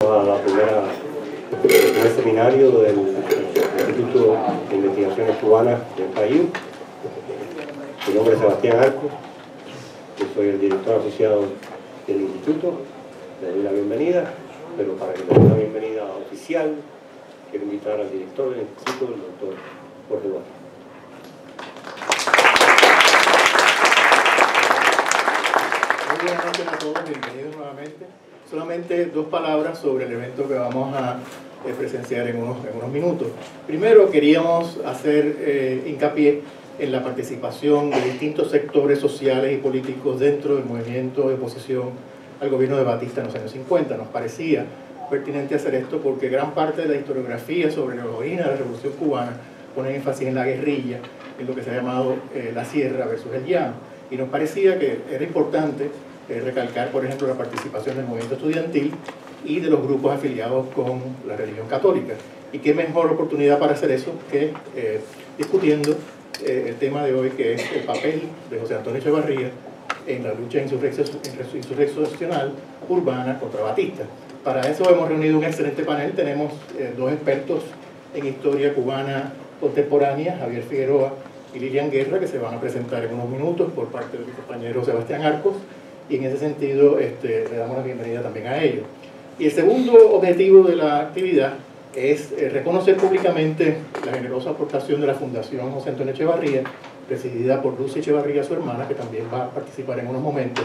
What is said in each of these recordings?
el primer seminario del Instituto de Investigaciones Cubanas del PAIU. Mi nombre es Sebastián Arcos, yo soy el director asociado del instituto. Le doy la bienvenida, pero para que le dé una bienvenida oficial, quiero invitar al director del instituto, el doctor Jorge Duarte. Muy buenas noches a todos, bienvenidos nuevamente. Solamente dos palabras sobre el evento que vamos a presenciar en unos minutos. Primero, queríamos hacer hincapié en la participación de distintos sectores sociales y políticos dentro del movimiento de oposición al gobierno de Batista en los años 50. Nos parecía pertinente hacer esto porque gran parte de la historiografía sobre la origina de la Revolución Cubana pone énfasis en la guerrilla, en lo que se ha llamado la sierra versus el llano. Y nos parecía que era importante recalcar, por ejemplo, la participación del movimiento estudiantil y de los grupos afiliados con la religión católica. Y qué mejor oportunidad para hacer eso que discutiendo el tema de hoy, que es el papel de José Antonio Echevarría en la lucha insurreccional urbana contra Batista. Para eso hemos reunido un excelente panel. Tenemos dos expertos en historia cubana contemporánea, Javier Figueroa y Lilian Guerra, que se van a presentar en unos minutos por parte de mi compañero Sebastián Arcos, y en ese sentido le damos la bienvenida también a ellos. Y el segundo objetivo de la actividad es reconocer públicamente la generosa aportación de la Fundación José Antonio Echevarría, presidida por Lucy Echevarría, su hermana, que también va a participar en unos momentos.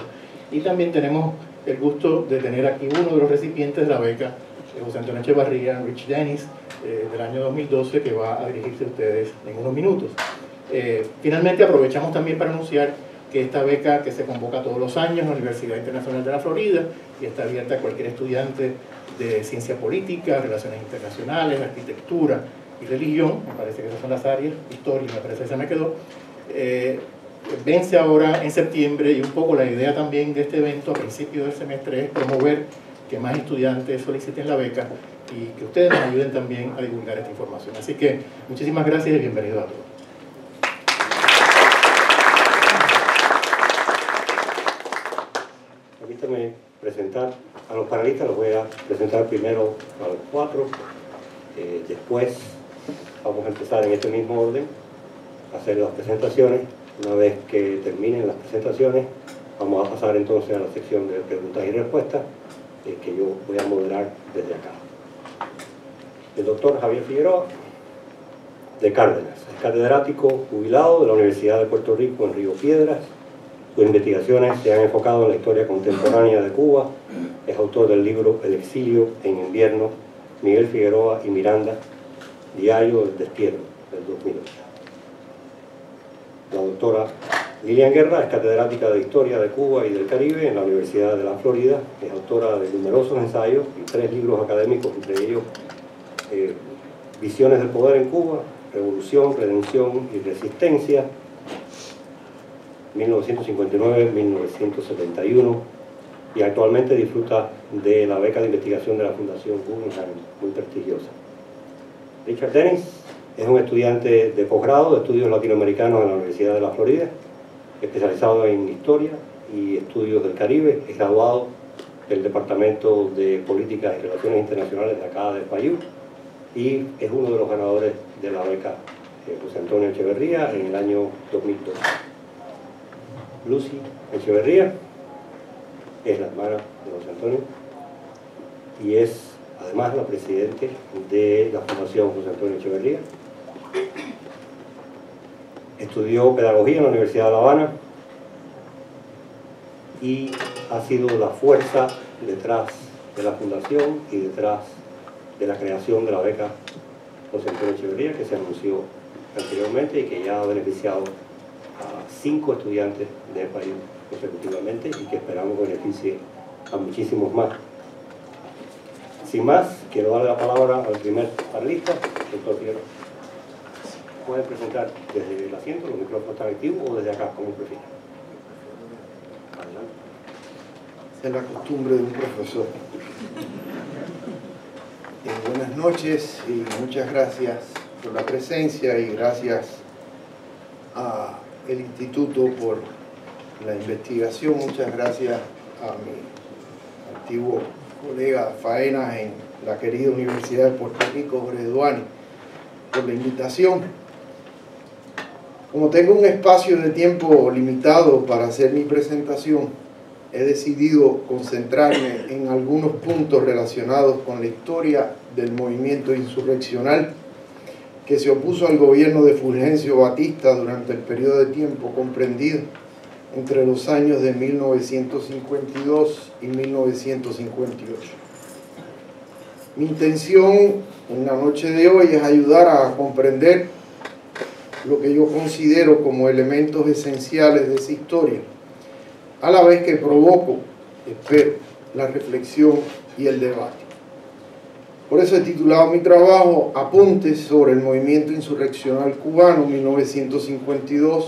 Y también tenemos el gusto de tener aquí uno de los recipientes de la beca de José Antonio Echevarría, Rich Dennis, del año 2012, que va a dirigirse a ustedes en unos minutos. Finalmente, aprovechamos también para anunciar que esta beca, que se convoca todos los años en la Universidad Internacional de la Florida y está abierta a cualquier estudiante de ciencia política, relaciones internacionales, arquitectura y religión, me parece que esas son las áreas, historia, me parece que se me quedó, vence ahora en septiembre, y un poco la idea también de este evento a principio del semestre es promover que más estudiantes soliciten la beca y que ustedes nos ayuden también a divulgar esta información. Así que muchísimas gracias y bienvenidos a todos. Permítanme presentar a los panelistas, los voy a presentar primero a los cuatro, después vamos a empezar en este mismo orden a hacer las presentaciones. Una vez que terminen las presentaciones, vamos a pasar entonces a la sección de preguntas y respuestas, que yo voy a moderar desde acá. El doctor Javier Figueroa, de Cárdenas, es catedrático jubilado de la Universidad de Puerto Rico en Río Piedras. Sus investigaciones se han enfocado en la historia contemporánea de Cuba. Es autor del libro El exilio en invierno, Miguel Figueroa y Miranda, Diario del Destierro, del 2008. La doctora Lilian Guerra es catedrática de Historia de Cuba y del Caribe en la Universidad de la Florida. Es autora de numerosos ensayos y 3 libros académicos, entre ellos Visiones del poder en Cuba, Revolución, Redención y Resistencia, 1959-1971, y actualmente disfruta de la beca de investigación de la Fundación Guggenheim, muy prestigiosa. Richard Dennis es un estudiante de posgrado de estudios latinoamericanos en la Universidad de la Florida, especializado en Historia y Estudios del Caribe. Es graduado del Departamento de Políticas y Relaciones Internacionales de acá del PAIU y es uno de los ganadores de la beca José Antonio Echevarría en el año 2002. Lucy Echevarría es la hermana de José Antonio y es además la presidente de la Fundación José Antonio Echevarría. Estudió pedagogía en la Universidad de La Habana y ha sido la fuerza detrás de la fundación y detrás de la creación de la beca José Antonio Echevarría, que se anunció anteriormente y que ya ha beneficiado a 5 estudiantes del país consecutivamente y que esperamos beneficie a muchísimos más. Sin más, quiero darle la palabra al primer panelista, doctor Figueroa. Pueden presentar desde el asiento, los micrófonos están activos, o desde acá, como prefieran. Adelante. Es la costumbre de un profesor. Buenas noches y muchas gracias por la presencia y gracias al Instituto por la investigación. Muchas gracias a mi antiguo colega faenas en la querida Universidad de Puerto Rico, Jorge Duani, por la invitación. Como tengo un espacio de tiempo limitado para hacer mi presentación, he decidido concentrarme en algunos puntos relacionados con la historia del movimiento insurreccional que se opuso al gobierno de Fulgencio Batista durante el periodo de tiempo comprendido entre los años de 1952 y 1958. Mi intención en la noche de hoy es ayudar a comprender lo que yo considero como elementos esenciales de esa historia, a la vez que provoco, espero, la reflexión y el debate. Por eso he titulado mi trabajo Apuntes sobre el movimiento insurreccional cubano 1952-1958.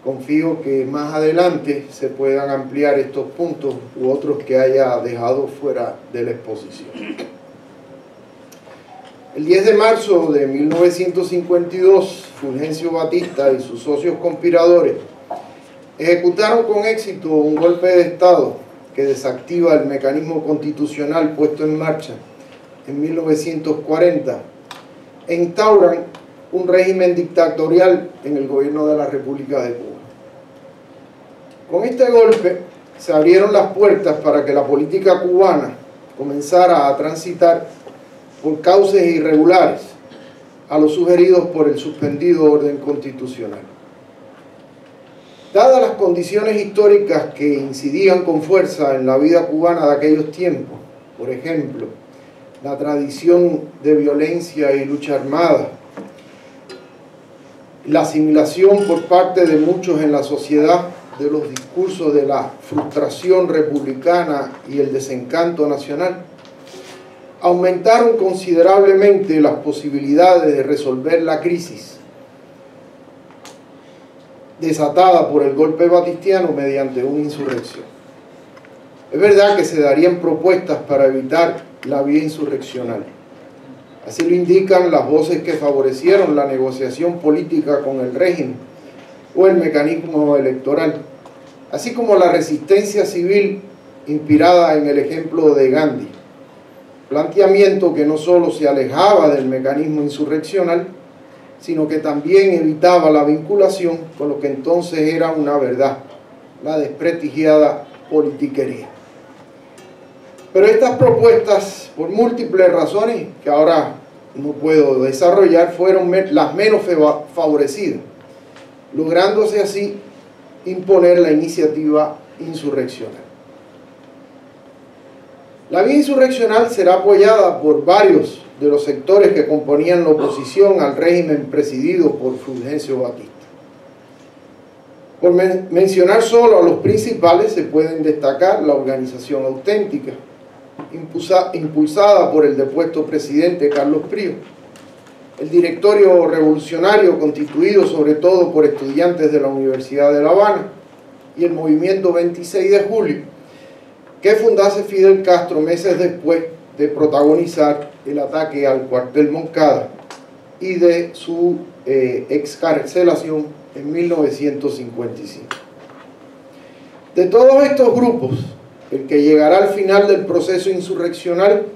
Confío que más adelante se puedan ampliar estos puntos u otros que haya dejado fuera de la exposición. El 10 de marzo de 1952, Fulgencio Batista y sus socios conspiradores ejecutaron con éxito un golpe de Estado que desactiva el mecanismo constitucional puesto en marcha en 1940 e instauran un régimen dictatorial en el gobierno de la República de Cuba. Con este golpe se abrieron las puertas para que la política cubana comenzara a transitar por cauces irregulares a los sugeridos por el suspendido orden constitucional. Dadas las condiciones históricas que incidían con fuerza en la vida cubana de aquellos tiempos, por ejemplo, la tradición de violencia y lucha armada, la asimilación por parte de muchos en la sociedad de los discursos de la frustración republicana y el desencanto nacional, aumentaron considerablemente las posibilidades de resolver la crisis desatada por el golpe batistiano mediante una insurrección. Es verdad que se darían propuestas para evitar la vía insurreccional. Así lo indican las voces que favorecieron la negociación política con el régimen o el mecanismo electoral, así como la resistencia civil inspirada en el ejemplo de Gandhi, planteamiento que no solo se alejaba del mecanismo insurreccional, sino que también evitaba la vinculación con lo que entonces era una verdad, la desprestigiada politiquería. Pero estas propuestas, por múltiples razones que ahora no puedo desarrollar, fueron las menos favorecidas, lográndose así imponer la iniciativa insurreccional. La vía insurreccional será apoyada por varios de los sectores que componían la oposición al régimen presidido por Fulgencio Batista. Por mencionar solo a los principales, se pueden destacar la Organización Auténtica, impulsada por el depuesto presidente Carlos Prío, el Directorio Revolucionario, constituido sobre todo por estudiantes de la Universidad de La Habana, y el Movimiento 26 de Julio, que fundase Fidel Castro meses después de protagonizar el ataque al cuartel Moncada y de su excarcelación en 1955. De todos estos grupos, el que llegará al final del proceso insurreccional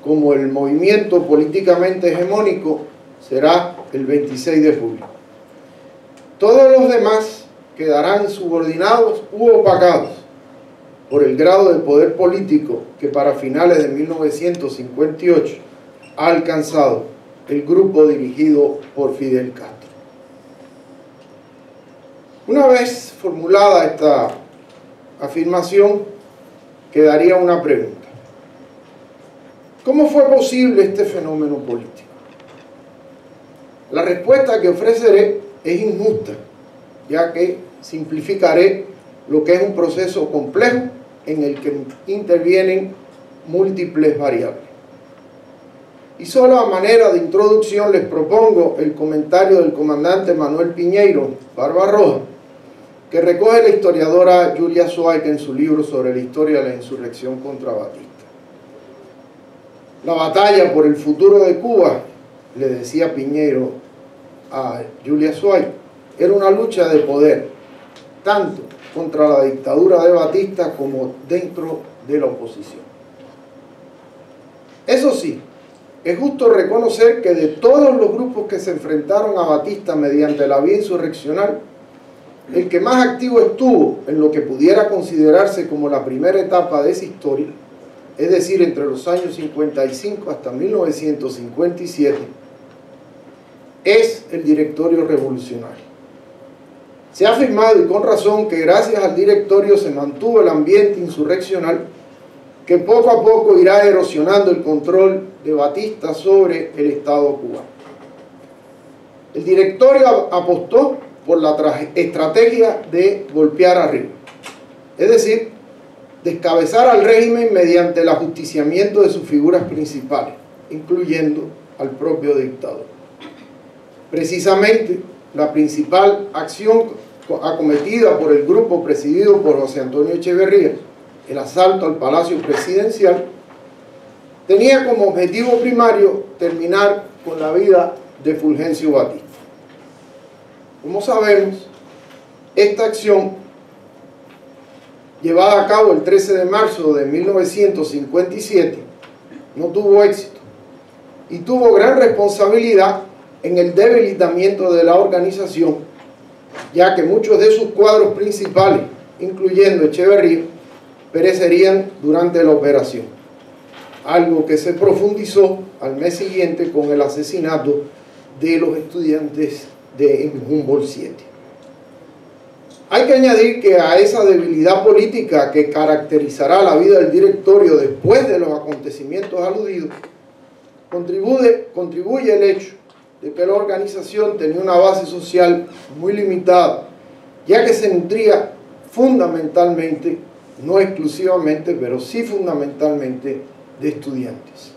como el movimiento políticamente hegemónico será el 26 de julio. Todos los demás quedarán subordinados u opacados por el grado de poder político que para finales de 1958 ha alcanzado el grupo dirigido por Fidel Castro. Una vez formulada esta afirmación, quedaría una pregunta. ¿Cómo fue posible este fenómeno político? La respuesta que ofreceré es injusta, ya que simplificaré lo que es un proceso complejo en el que intervienen múltiples variables. Y solo a manera de introducción les propongo el comentario del comandante Manuel Piñeiro, Barbarroja, que recoge la historiadora Julia Zweig en su libro sobre la historia de la insurrección contra Batista. La batalla por el futuro de Cuba, le decía Piñeiro a Julia Zweig, era una lucha de poder, tanto contra la dictadura de Batista como dentro de la oposición. Eso sí, es justo reconocer que de todos los grupos que se enfrentaron a Batista mediante la vía insurreccional, el que más activo estuvo en lo que pudiera considerarse como la primera etapa de esa historia, es decir, entre los años 55 hasta 1957, es el Directorio Revolucionario. Se ha afirmado, y con razón, que gracias al directorio se mantuvo el ambiente insurreccional que poco a poco irá erosionando el control de Batista sobre el Estado cubano. El directorio apostó por la estrategia de golpear arriba, es decir, descabezar al régimen mediante el ajusticiamiento de sus figuras principales, incluyendo al propio dictador. Precisamente, la principal acción acometida por el grupo presidido por José Antonio Echeverría, el asalto al Palacio Presidencial, tenía como objetivo primario terminar con la vida de Fulgencio Batista. Como sabemos, esta acción, llevada a cabo el 13 de marzo de 1957, no tuvo éxito y tuvo gran responsabilidad en el debilitamiento de la organización, ya que muchos de sus cuadros principales, incluyendo Echeverría, perecerían durante la operación, algo que se profundizó al mes siguiente con el asesinato de los estudiantes de Humboldt 7. Hay que añadir que a esa debilidad política que caracterizará la vida del directorio después de los acontecimientos aludidos, contribuye el hecho de que la organización tenía una base social muy limitada, ya que se nutría fundamentalmente, no exclusivamente, pero sí fundamentalmente, de estudiantes.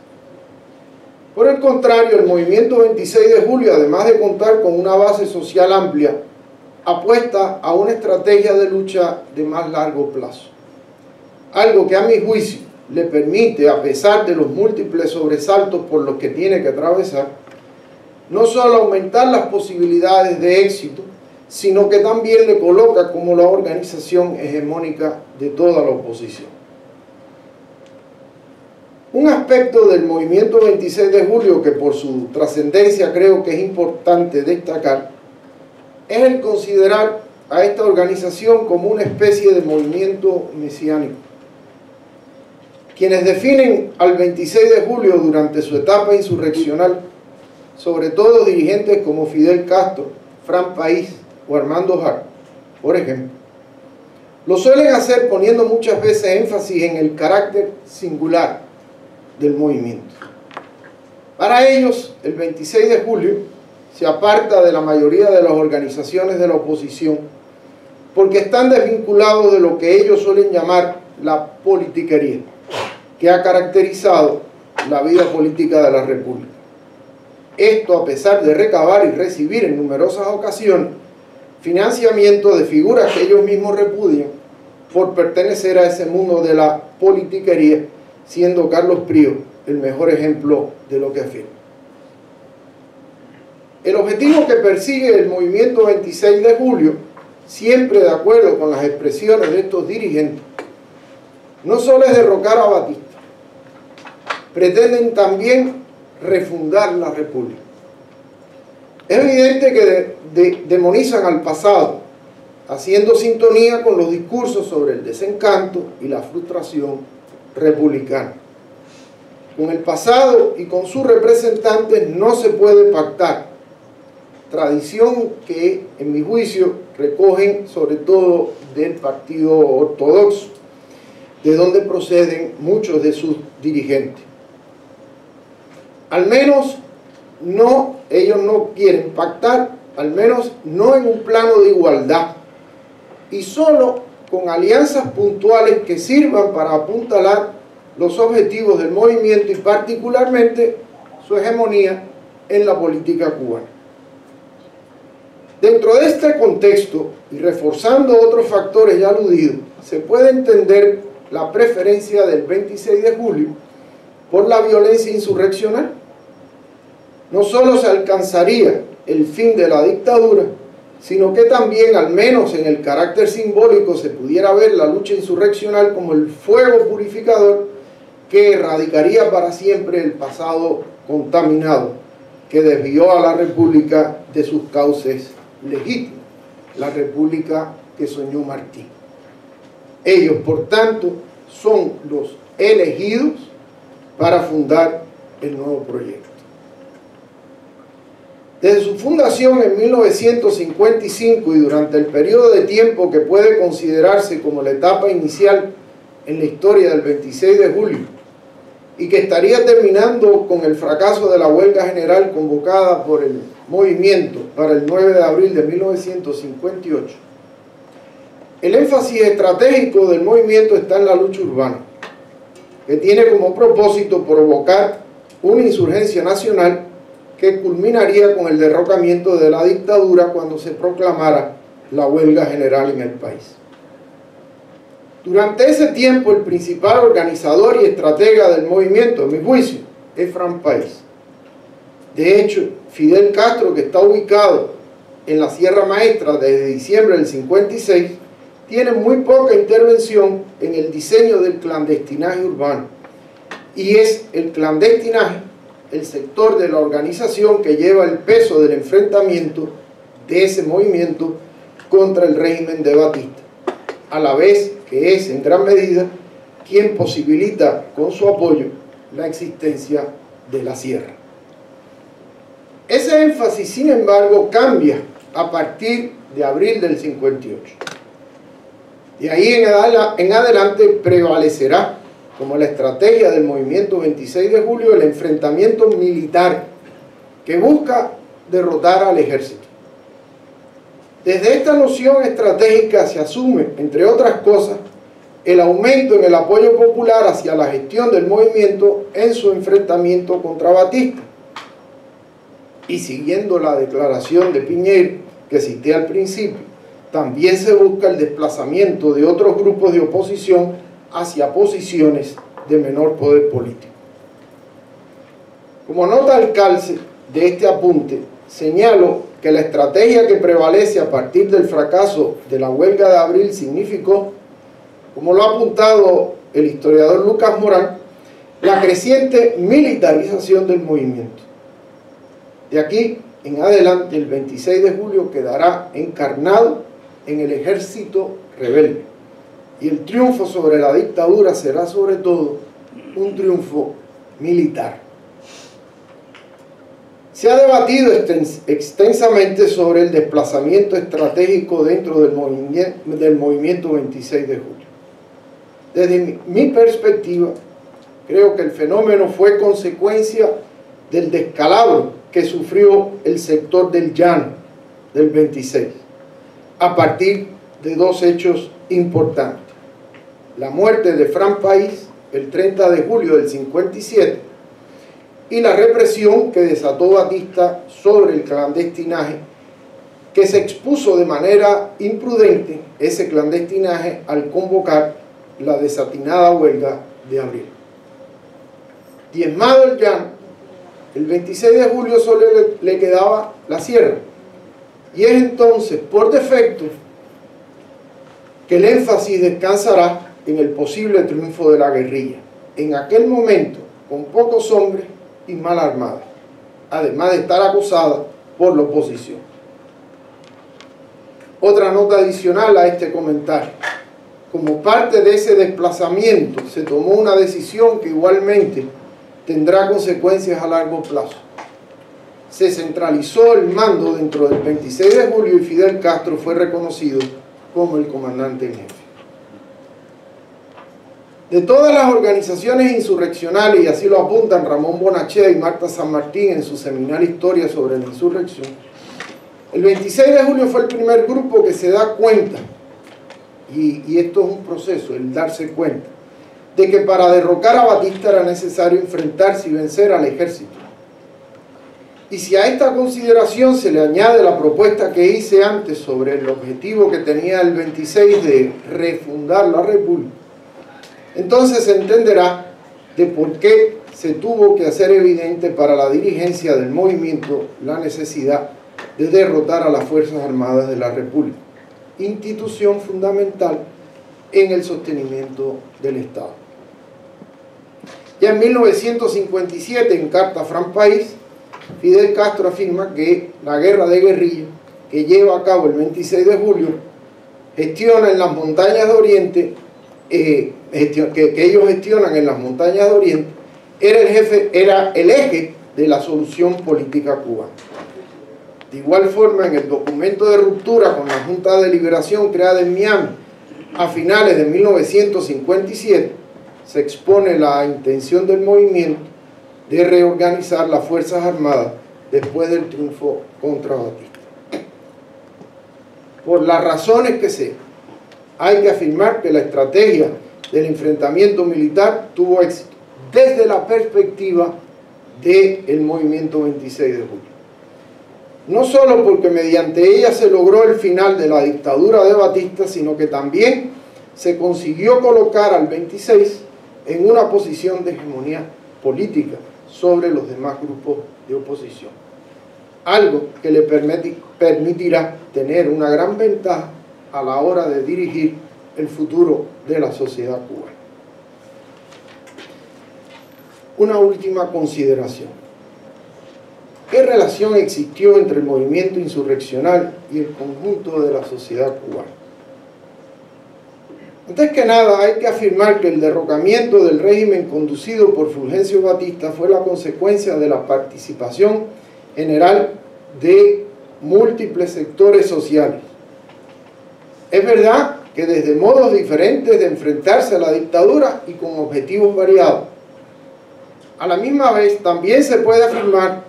Por el contrario, el movimiento 26 de julio, además de contar con una base social amplia, apuesta a una estrategia de lucha de más largo plazo. Algo que a mi juicio le permite, a pesar de los múltiples sobresaltos por los que tiene que atravesar, no solo aumentar las posibilidades de éxito, sino que también le coloca como la organización hegemónica de toda la oposición. Un aspecto del movimiento 26 de julio que por su trascendencia creo que es importante destacar es el considerar a esta organización como una especie de movimiento mesiánico. Quienes definen al 26 de julio durante su etapa insurreccional, sobre todo dirigentes como Fidel Castro, Fran País o Armando Hart, por ejemplo, lo suelen hacer poniendo muchas veces énfasis en el carácter singular del movimiento. Para ellos, el 26 de julio se aparta de la mayoría de las organizaciones de la oposición porque están desvinculados de lo que ellos suelen llamar la politiquería, que ha caracterizado la vida política de la República. Esto a pesar de recabar y recibir en numerosas ocasiones financiamiento de figuras que ellos mismos repudian por pertenecer a ese mundo de la politiquería, siendo Carlos Prío el mejor ejemplo de lo que afirma. El objetivo que persigue el movimiento 26 de julio, siempre de acuerdo con las expresiones de estos dirigentes, no solo es derrocar a Batista, pretenden también refundar la República. Es evidente que demonizan al pasado, haciendo sintonía con los discursos sobre el desencanto y la frustración republicana. Con el pasado y con sus representantes no se puede pactar, tradición que, en mi juicio, recogen sobre todo del Partido Ortodoxo, de donde proceden muchos de sus dirigentes. Al menos ellos no quieren pactar, al menos no en un plano de igualdad, y solo con alianzas puntuales que sirvan para apuntalar los objetivos del movimiento y particularmente su hegemonía en la política cubana. Dentro de este contexto, y reforzando otros factores ya aludidos, se puede entender la preferencia del 26 de julio por la violencia insurreccional. No solo se alcanzaría el fin de la dictadura, sino que también, al menos en el carácter simbólico, se pudiera ver la lucha insurreccional como el fuego purificador que erradicaría para siempre el pasado contaminado, que desvió a la República de sus cauces legítimos, la República que soñó Martí. Ellos, por tanto, son los elegidos para fundar el nuevo proyecto. Desde su fundación en 1955 y durante el periodo de tiempo que puede considerarse como la etapa inicial en la historia del 26 de julio y que estaría terminando con el fracaso de la huelga general convocada por el movimiento para el 9 de abril de 1958, el énfasis estratégico del movimiento está en la lucha urbana, que tiene como propósito provocar una insurgencia nacional que culminaría con el derrocamiento de la dictadura cuando se proclamara la huelga general en el país. Durante ese tiempo, el principal organizador y estratega del movimiento, en mi juicio, es Fran Páez. De hecho, Fidel Castro, que está ubicado en la Sierra Maestra desde diciembre del 56, tiene muy poca intervención en el diseño del clandestinaje urbano. Y es el clandestinaje el sector de la organización que lleva el peso del enfrentamiento de ese movimiento contra el régimen de Batista, a la vez que es en gran medida quien posibilita con su apoyo la existencia de la sierra. Ese énfasis, sin embargo, cambia a partir de abril del 58. De ahí en adelante prevalecerá como la estrategia del movimiento 26 de julio el enfrentamiento militar que busca derrotar al ejército. Desde esta noción estratégica se asume, entre otras cosas, el aumento en el apoyo popular hacia la gestión del movimiento en su enfrentamiento contra Batista. Y siguiendo la declaración de Piñero que cité al principio, también se busca el desplazamiento de otros grupos de oposición hacia posiciones de menor poder político. Como nota al calce de este apunte, señalo que la estrategia que prevalece a partir del fracaso de la huelga de abril significó, como lo ha apuntado el historiador Lucas Morán, la creciente militarización del movimiento. De aquí en adelante, el 26 de julio quedará encarnado en el ejército rebelde. Y el triunfo sobre la dictadura será sobre todo un triunfo militar. Se ha debatido extensamente sobre el desplazamiento estratégico dentro del movimiento 26 de julio. Desde mi perspectiva, creo que el fenómeno fue consecuencia del descalabro que sufrió el sector del Llano del 26, a partir de dos hechos importantes: la muerte de Fran Páez el 30 de julio del 57 y la represión que desató Batista sobre el clandestinaje, que se expuso de manera imprudente ese clandestinaje al convocar la desatinada huelga de abril. Diezmado el Llano, el 26 de julio solo le quedaba la sierra, y es entonces por defecto que el énfasis descansará en el posible triunfo de la guerrilla, en aquel momento con pocos hombres y mal armada, además de estar acusada por la oposición. Otra nota adicional a este comentario: como parte de ese desplazamiento se tomó una decisión que igualmente tendrá consecuencias a largo plazo. Se centralizó el mando dentro del 26 de julio y Fidel Castro fue reconocido como el comandante en jefe. De todas las organizaciones insurreccionales, y así lo apuntan Ramón Bonachea y Marta San Martín en su seminal Historia sobre la insurrección, el 26 de julio fue el primer grupo que se da cuenta, y esto es un proceso, el darse cuenta, de que para derrocar a Batista era necesario enfrentarse y vencer al ejército. Y si a esta consideración se le añade la propuesta que hice antes sobre el objetivo que tenía el 26 de refundar la República, entonces se entenderá de por qué se tuvo que hacer evidente para la dirigencia del movimiento la necesidad de derrotar a las Fuerzas Armadas de la República, institución fundamental en el sostenimiento del Estado. Ya en 1957, en Carta Fran País, Fidel Castro afirma que la guerra de guerrilla que lleva a cabo el 26 de julio gestiona en las montañas de Oriente, que ellos gestionan en las montañas de Oriente, era el eje de la solución política cubana. De igual forma, en el documento de ruptura con la Junta de Liberación creada en Miami a finales de 1957, se expone la intención del movimiento de reorganizar las Fuerzas Armadas después del triunfo contra Batista. Por las razones que sean, hay que afirmar que la estrategia del enfrentamiento militar tuvo éxito desde la perspectiva del movimiento 26 de julio. No solo porque mediante ella se logró el final de la dictadura de Batista, sino que también se consiguió colocar al 26 en una posición de hegemonía política sobre los demás grupos de oposición. Algo que le permitirá tener una gran ventaja a la hora de dirigir el futuro de la sociedad cubana. Una última consideración. ¿Qué relación existió entre el movimiento insurreccional y el conjunto de la sociedad cubana? Antes que nada, hay que afirmar que el derrocamiento del régimen conducido por Fulgencio Batista fue la consecuencia de la participación general de múltiples sectores sociales. Es verdad que desde modos diferentes de enfrentarse a la dictadura y con objetivos variados. A la misma vez, también se puede afirmar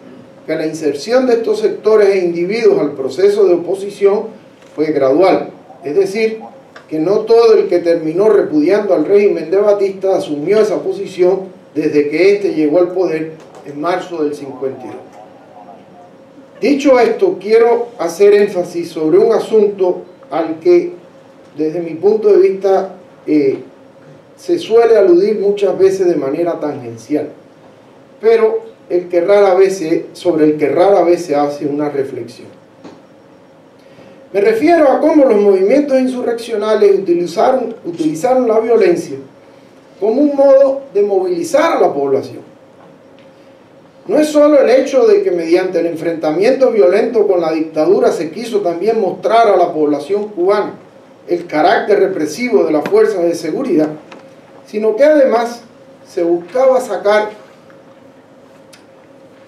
que la inserción de estos sectores e individuos al proceso de oposición fue gradual, es decir, que no todo el que terminó repudiando al régimen de Batista asumió esa posición desde que éste llegó al poder en marzo del 52. Dicho esto, quiero hacer énfasis sobre un asunto al que, desde mi punto de vista, se suele aludir muchas veces de manera tangencial, pero sobre el que rara vez se hace una reflexión. Me refiero a cómo los movimientos insurreccionales utilizaron la violencia como un modo de movilizar a la población. No es solo el hecho de que mediante el enfrentamiento violento con la dictadura se quiso también mostrar a la población cubana el carácter represivo de las fuerzas de seguridad, sino que además se buscaba sacar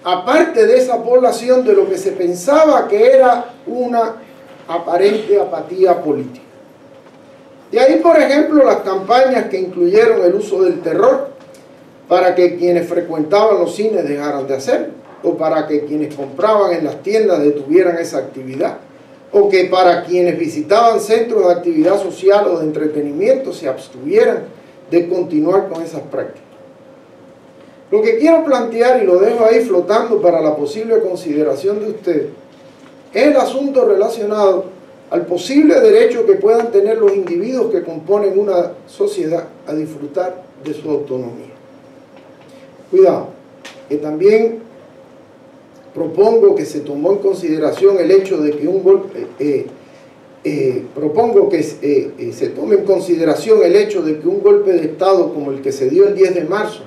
aparte de esa población de lo que se pensaba que era una aparente apatía política. De ahí, por ejemplo, las campañas que incluyeron el uso del terror para que quienes frecuentaban los cines dejaran de hacerlo, o para que quienes compraban en las tiendas detuvieran esa actividad, o que para quienes visitaban centros de actividad social o de entretenimiento se abstuvieran de continuar con esas prácticas. Lo que quiero plantear, y lo dejo ahí flotando para la posible consideración de ustedes, es el asunto relacionado al posible derecho que puedan tener los individuos que componen una sociedad a disfrutar de su autonomía. Cuidado, que también propongo que se tomó en consideración el hecho de que un golpe, se tome en consideración el hecho de que un golpe de Estado como el que se dio el 10 de marzo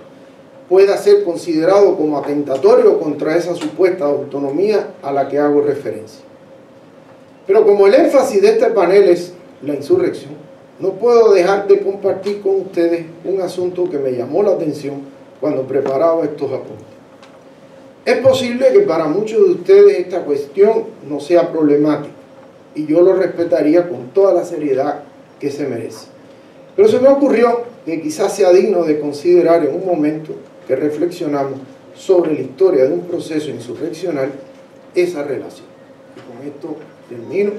pueda ser considerado como atentatorio contra esa supuesta autonomía a la que hago referencia. Pero como el énfasis de este panel es la insurrección, no puedo dejar de compartir con ustedes un asunto que me llamó la atención cuando preparaba estos apuntes. Es posible que para muchos de ustedes esta cuestión no sea problemática, y yo lo respetaría con toda la seriedad que se merece. Pero se me ocurrió que quizás sea digno de considerar en un momento que reflexionamos sobre la historia de un proceso insurreccional, esa relación. Y con esto termino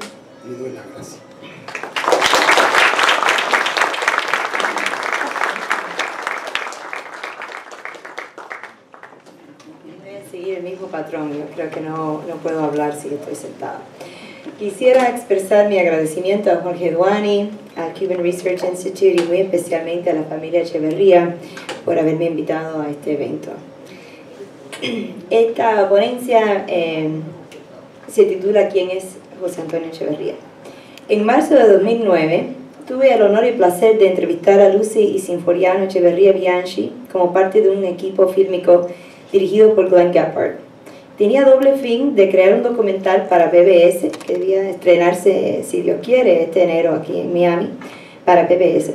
y doy las gracias. Voy a seguir el mismo patrón, yo creo que no puedo hablar si estoy sentada. Quisiera expresar mi agradecimiento a Jorge Duani, al Cuban Research Institute y muy especialmente a la familia Echeverría por haberme invitado a este evento. Esta ponencia se titula ¿Quién es José Antonio Echeverría? En marzo de 2009 tuve el honor y placer de entrevistar a Lucy y Sinforiano Echeverría Bianchi como parte de un equipo fílmico dirigido por Glenn Gephardt. Tenía doble fin de crear un documental para PBS, que debía estrenarse, si Dios quiere, este enero aquí en Miami, para PBS,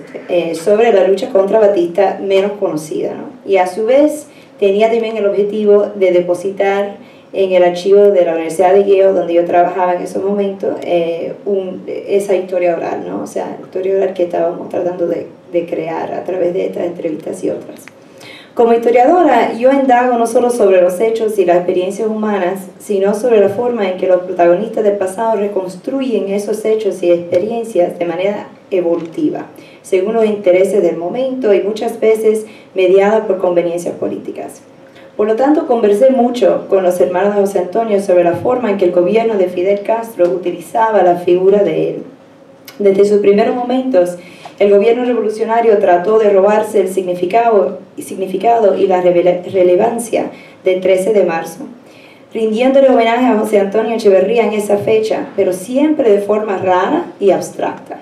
sobre la lucha contra Batista menos conocida, ¿no? Y a su vez tenía también el objetivo de depositar en el archivo de la Universidad de Yale, donde yo trabajaba en esos momentos, esa historia oral, ¿no? O sea, la historia oral que estábamos tratando de crear a través de estas entrevistas y otras. Como historiadora, yo indago no solo sobre los hechos y las experiencias humanas, sino sobre la forma en que los protagonistas del pasado reconstruyen esos hechos y experiencias de manera evolutiva, según los intereses del momento y muchas veces mediadas por conveniencias políticas. Por lo tanto, conversé mucho con los hermanos de José Antonio sobre la forma en que el gobierno de Fidel Castro utilizaba la figura de él. Desde sus primeros momentos, el gobierno revolucionario trató de robarse el significado y la relevancia del 13 de marzo, rindiéndole homenaje a José Antonio Echeverría en esa fecha, pero siempre de forma rara y abstracta.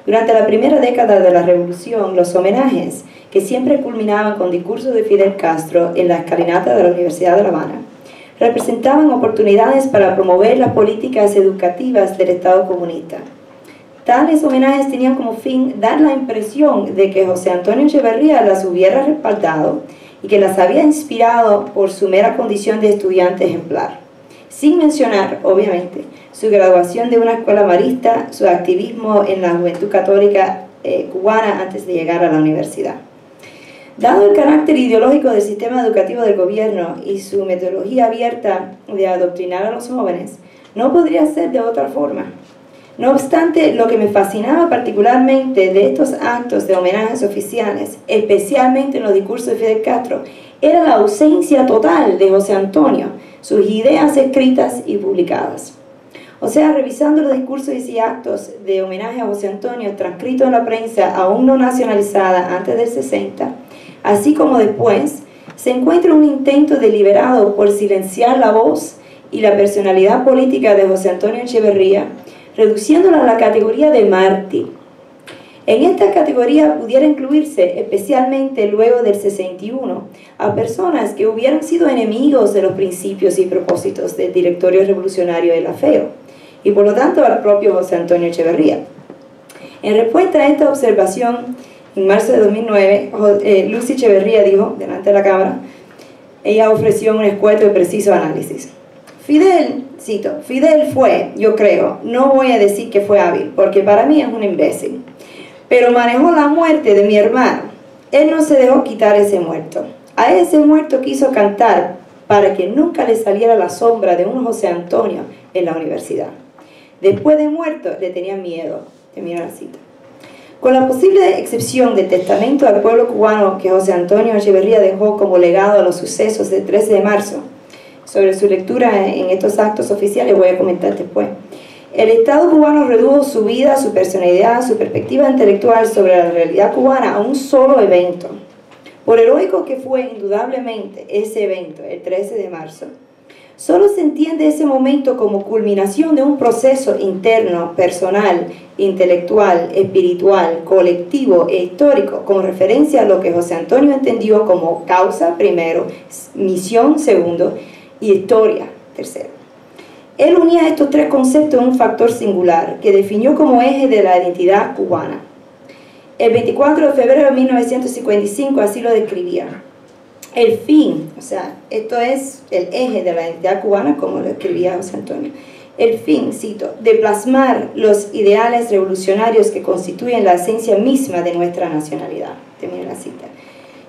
Durante la primera década de la revolución, los homenajes, que siempre culminaban con discursos de Fidel Castro en la escalinata de la Universidad de La Habana, representaban oportunidades para promover las políticas educativas del Estado comunista. Tales homenajes tenían como fin dar la impresión de que José Antonio Echeverría las hubiera respaldado y que las había inspirado por su mera condición de estudiante ejemplar, sin mencionar, obviamente, su graduación de una escuela marista, su activismo en la Juventud Católica cubana antes de llegar a la universidad. Dado el carácter ideológico del sistema educativo del gobierno y su metodología abierta de adoctrinar a los jóvenes, no podría ser de otra forma. No obstante, lo que me fascinaba particularmente de estos actos de homenajes oficiales, especialmente en los discursos de Fidel Castro, era la ausencia total de José Antonio, sus ideas escritas y publicadas. O sea, revisando los discursos y actos de homenaje a José Antonio transcritos en la prensa aún no nacionalizada antes del 60, así como después, se encuentra un intento deliberado por silenciar la voz y la personalidad política de José Antonio Echeverría, reduciéndola a la categoría de mártir. En esta categoría pudiera incluirse, especialmente luego del 61, a personas que hubieran sido enemigos de los principios y propósitos del directorio revolucionario de la FEO, y por lo tanto al propio José Antonio Echeverría. En respuesta a esta observación, en marzo de 2009, Lucy Echeverría dijo, delante de la cámara, ella ofreció un escueto y preciso análisis. Fidel, cito, Fidel fue, yo creo, no voy a decir que fue hábil, porque para mí es un imbécil, pero manejó la muerte de mi hermano. Él no se dejó quitar ese muerto. A ese muerto quiso cantar para que nunca le saliera la sombra de un José Antonio en la universidad. Después de muerto, le tenían miedo. Termino la cita. Con la posible excepción del testamento al pueblo cubano que José Antonio Echeverría dejó como legado a los sucesos del 13 de marzo, sobre su lectura en estos actos oficiales voy a comentar después. El Estado cubano redujo su vida, su personalidad, su perspectiva intelectual sobre la realidad cubana a un solo evento. Por heroico que fue indudablemente ese evento, el 13 de marzo, solo se entiende ese momento como culminación de un proceso interno, personal, intelectual, espiritual, colectivo e histórico, con referencia a lo que José Antonio entendió como causa primero, misión segundo y historia tercero. Él unía estos tres conceptos en un factor singular que definió como eje de la identidad cubana. El 24 de febrero de 1955 así lo describía. El fin, o sea, esto es el eje de la identidad cubana, como lo escribía José Antonio. El fin, cito, de plasmar los ideales revolucionarios que constituyen la esencia misma de nuestra nacionalidad. Termino la cita.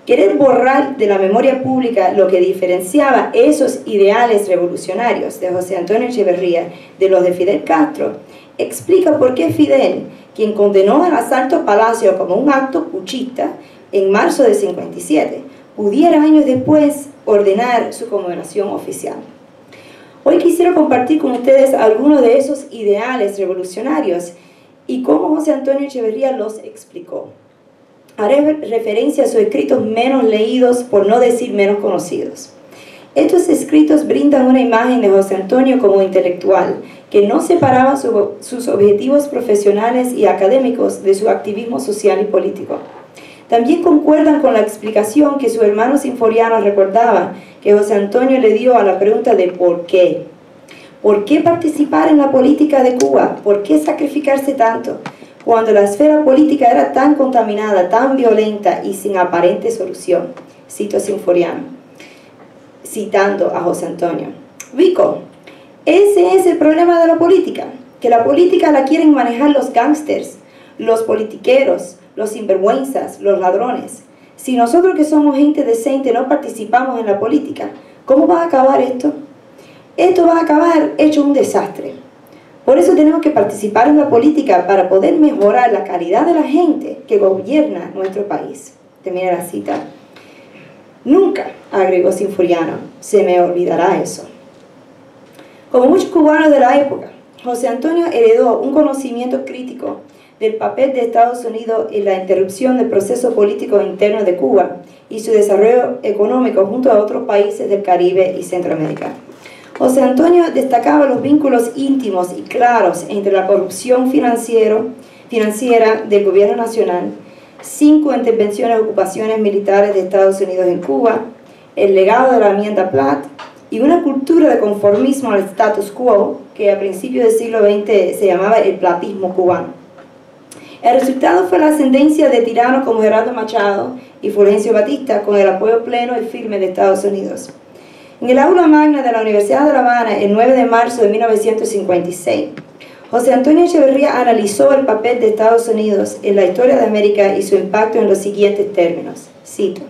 Querer borrar de la memoria pública lo que diferenciaba esos ideales revolucionarios de José Antonio Echeverría de los de Fidel Castro, explica por qué Fidel, quien condenó el asalto a Palacio como un acto puchista en marzo de 57, pudiera años después ordenar su conmemoración oficial. Hoy quisiera compartir con ustedes algunos de esos ideales revolucionarios y cómo José Antonio Echeverría los explicó. Haré referencia a sus escritos menos leídos, por no decir menos conocidos. Estos escritos brindan una imagen de José Antonio como intelectual, que no separaba sus objetivos profesionales y académicos de su activismo social y político. También concuerdan con la explicación que su hermano Sinforiano recordaba que José Antonio le dio a la pregunta de ¿por qué? ¿Por qué participar en la política de Cuba? ¿Por qué sacrificarse tanto? Cuando la esfera política era tan contaminada, tan violenta y sin aparente solución. Cito a Sinforiano, citando a José Antonio. Rico, ese es el problema de la política, que la política la quieren manejar los gángsters, los politiqueros, los sinvergüenzas, los ladrones. Si nosotros que somos gente decente no participamos en la política, ¿cómo va a acabar esto? Esto va a acabar hecho un desastre. Por eso tenemos que participar en la política para poder mejorar la calidad de la gente que gobierna nuestro país. Termina la cita. Nunca, agregó Sinforiano, se me olvidará eso. Como muchos cubanos de la época, José Antonio heredó un conocimiento crítico del papel de Estados Unidos en la interrupción del proceso político interno de Cuba y su desarrollo económico junto a otros países del Caribe y Centroamérica. José Antonio destacaba los vínculos íntimos y claros entre la corrupción financiera del gobierno nacional, 5 intervenciones y ocupaciones militares de Estados Unidos en Cuba, el legado de la enmienda Platt y una cultura de conformismo al status quo que a principios del siglo XX se llamaba el platismo cubano. El resultado fue la ascendencia de tiranos como Gerardo Machado y Fulgencio Batista con el apoyo pleno y firme de Estados Unidos. En el aula magna de la Universidad de La Habana, el 9 de marzo de 1956, José Antonio Echeverría analizó el papel de Estados Unidos en la historia de América y su impacto en los siguientes términos. Cito: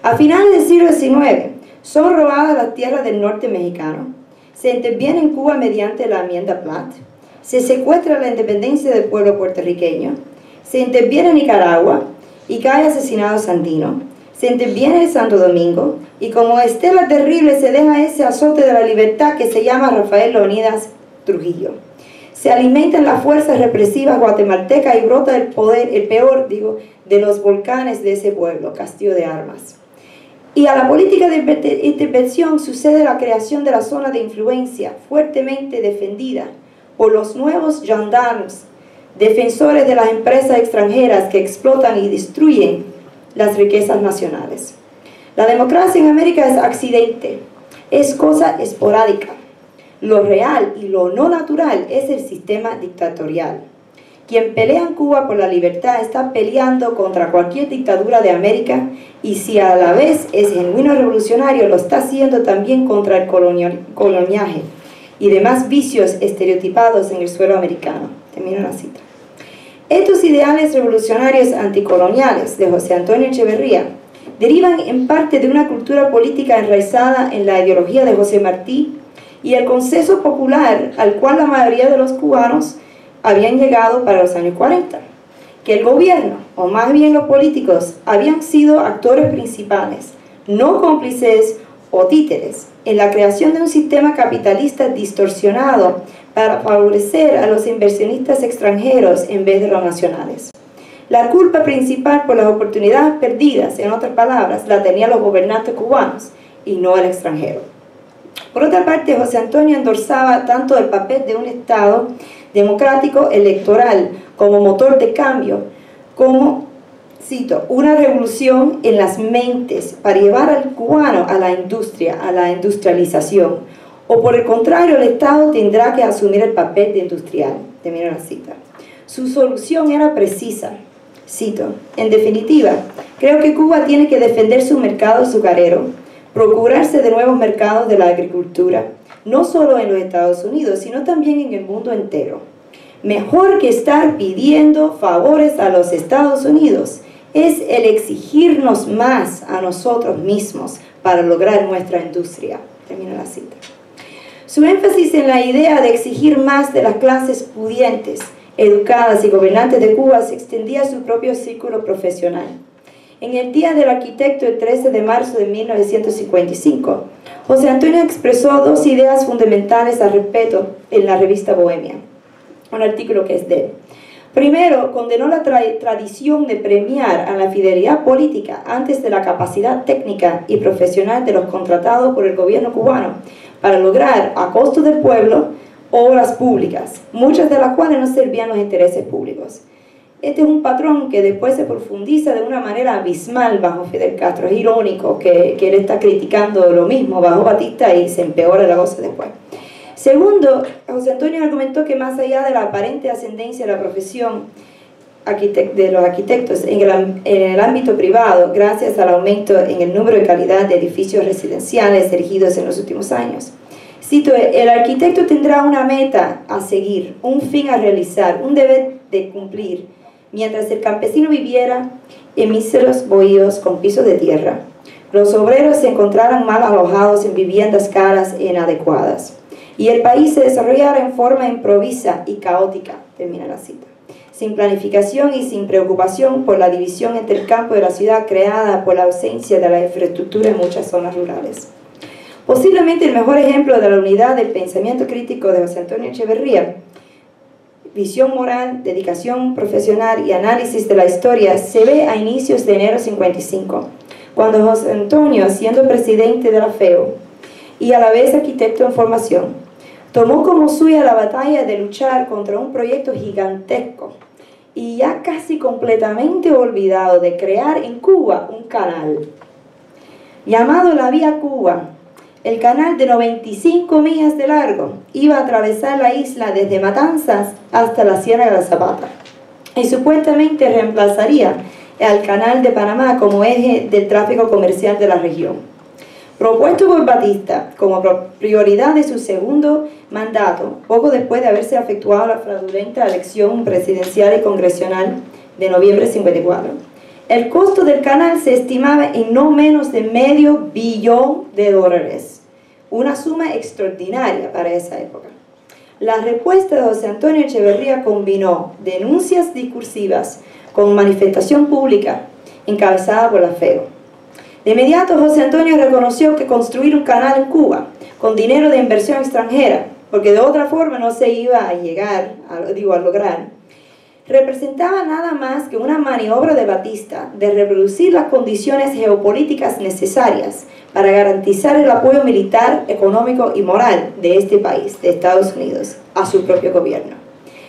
a finales del siglo XIX, son robadas las tierras del norte mexicano, se interviene en Cuba mediante la enmienda Platt, se secuestra la independencia del pueblo puertorriqueño, se interviene en Nicaragua y cae asesinado Sandino, se interviene en Santo Domingo y como estela terrible se deja ese azote de la libertad que se llama Rafael Leónidas Trujillo. Se alimentan las fuerzas represivas guatemaltecas y brota el peor de los volcanes de ese pueblo, Castillo de Armas. Y a la política de intervención sucede la creación de la zona de influencia, fuertemente defendida por los nuevos gendarmes, defensores de las empresas extranjeras que explotan y destruyen las riquezas nacionales. La democracia en América es accidente, es cosa esporádica. Lo real y lo no natural es el sistema dictatorial. Quien pelea en Cuba por la libertad está peleando contra cualquier dictadura de América y si a la vez es genuino revolucionario, lo está haciendo también contra el coloniaje y demás vicios estereotipados en el suelo americano. Termino la cita. Estos ideales revolucionarios anticoloniales de José Antonio Echeverría derivan en parte de una cultura política enraizada en la ideología de José Martí y el consenso popular al cual la mayoría de los cubanos habían llegado para los años 40, que el gobierno, o más bien los políticos, habían sido actores principales, no cómplices o títeres, en la creación de un sistema capitalista distorsionado para favorecer a los inversionistas extranjeros en vez de los nacionales. La culpa principal por las oportunidades perdidas, en otras palabras, la tenían los gobernantes cubanos y no el extranjero. Por otra parte, José Antonio endorsaba tanto el papel de un Estado democrático electoral como motor de cambio, como, cito, una revolución en las mentes para llevar al cubano a la industria, a la industrialización, o por el contrario, el Estado tendrá que asumir el papel de industrial. Termino la cita. Su solución era precisa, cito, en definitiva, creo que Cuba tiene que defender su mercado azucarero, procurarse de nuevos mercados de la agricultura, no solo en los Estados Unidos, sino también en el mundo entero. Mejor que estar pidiendo favores a los Estados Unidos es el exigirnos más a nosotros mismos para lograr nuestra industria. Termino la cita. Su énfasis en la idea de exigir más de las clases pudientes, educadas y gobernantes de Cuba se extendía a su propio círculo profesional. En el Día del Arquitecto, el 13 de marzo de 1955, José Antonio expresó 2 ideas fundamentales al respecto en la revista Bohemia, un artículo que es de él. Primero, condenó la tradición de premiar a la fidelidad política antes de la capacidad técnica y profesional de los contratados por el gobierno cubano para lograr, a costo del pueblo, obras públicas, muchas de las cuales no servían los intereses públicos. Este es un patrón que después se profundiza de una manera abismal bajo Fidel Castro. Es irónico que él está criticando lo mismo bajo Batista y se empeora la cosa después. Segundo, José Antonio argumentó que más allá de la aparente ascendencia de la profesión de los arquitectos en el ámbito privado, gracias al aumento en el número y calidad de edificios residenciales erigidos en los últimos años. Cito, el arquitecto tendrá una meta a seguir, un fin a realizar, un deber de cumplir, mientras el campesino viviera en míseros bohíos con pisos de tierra. Los obreros se encontraran mal alojados en viviendas caras e inadecuadas. Y el país se desarrollara en forma improvisa y caótica, termina la cita, sin planificación y sin preocupación por la división entre el campo y la ciudad creada por la ausencia de la infraestructura en muchas zonas rurales. Posiblemente el mejor ejemplo de la unidad del pensamiento crítico de José Antonio Echeverría, visión moral, dedicación profesional y análisis de la historia, se ve a inicios de enero 55, cuando José Antonio, siendo presidente de la FEO y a la vez arquitecto en formación, tomó como suya la batalla de luchar contra un proyecto gigantesco y ya casi completamente olvidado de crear en Cuba un canal llamado la Vía Cuba. El canal de 95 millas de largo iba a atravesar la isla desde Matanzas hasta la Sierra de la Zapata y supuestamente reemplazaría al canal de Panamá como eje del tráfico comercial de la región. Propuesto por Batista como prioridad de su segundo mandato, poco después de haberse efectuado la fraudulenta elección presidencial y congresional de noviembre de 54. El costo del canal se estimaba en no menos de $500 millones, una suma extraordinaria para esa época. La respuesta de José Antonio Echeverría combinó denuncias discursivas con manifestación pública encabezada por la FEO. De inmediato, José Antonio reconoció que construir un canal en Cuba con dinero de inversión extranjera, porque de otra forma no se iba a llegar, a lograr, representaba nada más que una maniobra de Batista de reproducir las condiciones geopolíticas necesarias para garantizar el apoyo militar, económico y moral de este país, de Estados Unidos, a su propio gobierno.